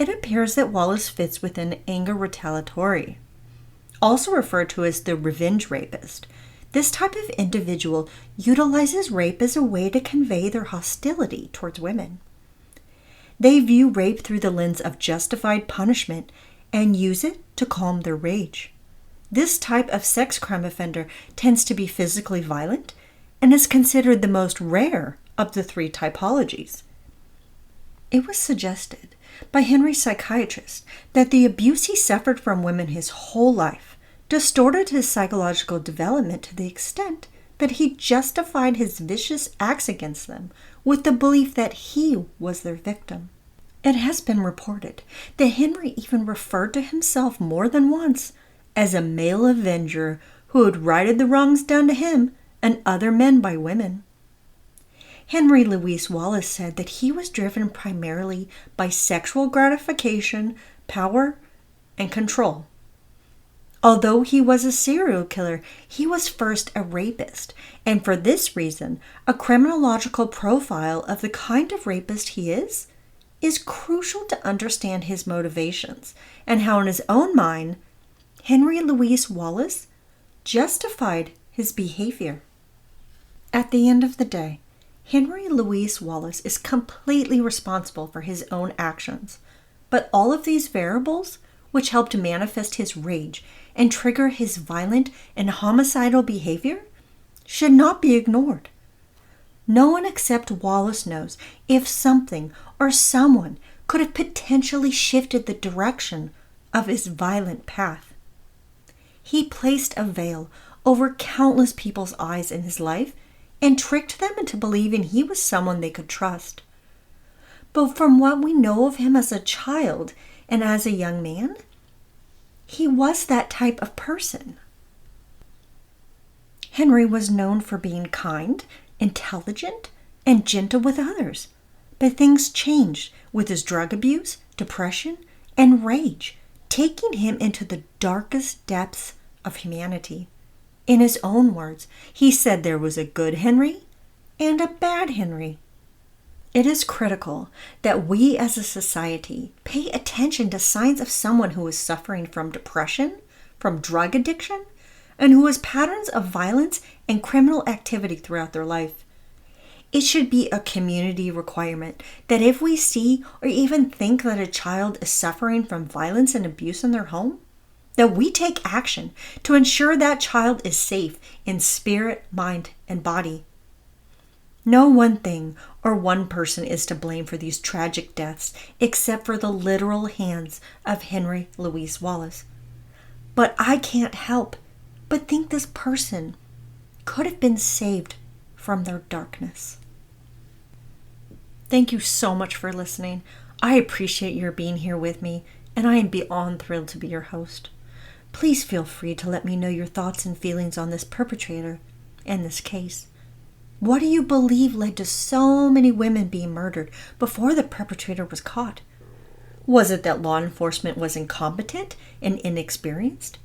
it appears that Wallace fits within anger retaliatory, also referred to as the revenge rapist. This type of individual utilizes rape as a way to convey their hostility towards women. They view rape through the lens of justified punishment and use it to calm their rage. This type of sex crime offender tends to be physically violent and is considered the most rare of the three typologies. It was suggested by Henry's psychiatrist that the abuse he suffered from women his whole life distorted his psychological development to the extent that he justified his vicious acts against them with the belief that he was their victim. It has been reported that Henry even referred to himself more than once as a male avenger who had righted the wrongs done to him and other men by women. Henry Louis Wallace said that he was driven primarily by sexual gratification, power, and control. Although he was a serial killer, he was first a rapist, and for this reason, a criminological profile of the kind of rapist he is crucial to understand his motivations and how in his own mind, Henry Louis Wallace justified his behavior. At the end of the day, Henry Louis Wallace is completely responsible for his own actions, but all of these variables, which help to manifest his rage and trigger his violent and homicidal behavior, should not be ignored. No one except Wallace knows if something or someone could have potentially shifted the direction of his violent path. He placed a veil over countless people's eyes in his life and tricked them into believing he was someone they could trust. But from what we know of him as a child and as a young man, he was that type of person. Henry was known for being kind, intelligent, and gentle with others, but things changed with his drug abuse, depression, and rage, taking him into the darkest depths of humanity. In his own words, he said there was a good Henry and a bad Henry. It is critical that we as a society pay attention to signs of someone who is suffering from depression, from drug addiction, and who has patterns of violence and criminal activity throughout their life. It should be a community requirement that if we see or even think that a child is suffering from violence and abuse in their home, that we take action to ensure that child is safe in spirit, mind, and body. No one thing or one person is to blame for these tragic deaths except for the literal hands of Henry Louis Wallace. But I can't help but think this person could have been saved from their darkness. Thank you so much for listening. I appreciate your being here with me, and I am beyond thrilled to be your host. Please feel free to let me know your thoughts and feelings on this perpetrator and this case. What do you believe led to so many women being murdered before the perpetrator was caught? Was it that law enforcement was incompetent and inexperienced?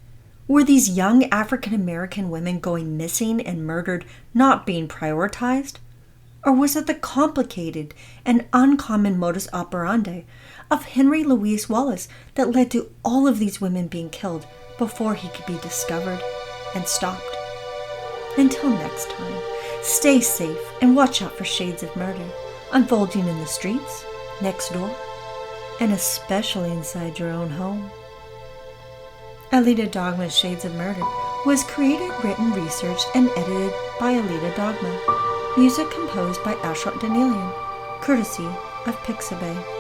Were these young African American women going missing and murdered not being prioritized? Or was it the complicated and uncommon modus operandi of Henry Louis Wallace that led to all of these women being killed before he could be discovered and stopped? Until next time, stay safe and watch out for shades of murder unfolding in the streets, next door, and especially inside your own home. Alita Dogma's Shades of Murder was created, written, researched, and edited by Alita Dogma. Music composed by Ashot Danilian, courtesy of Pixabay.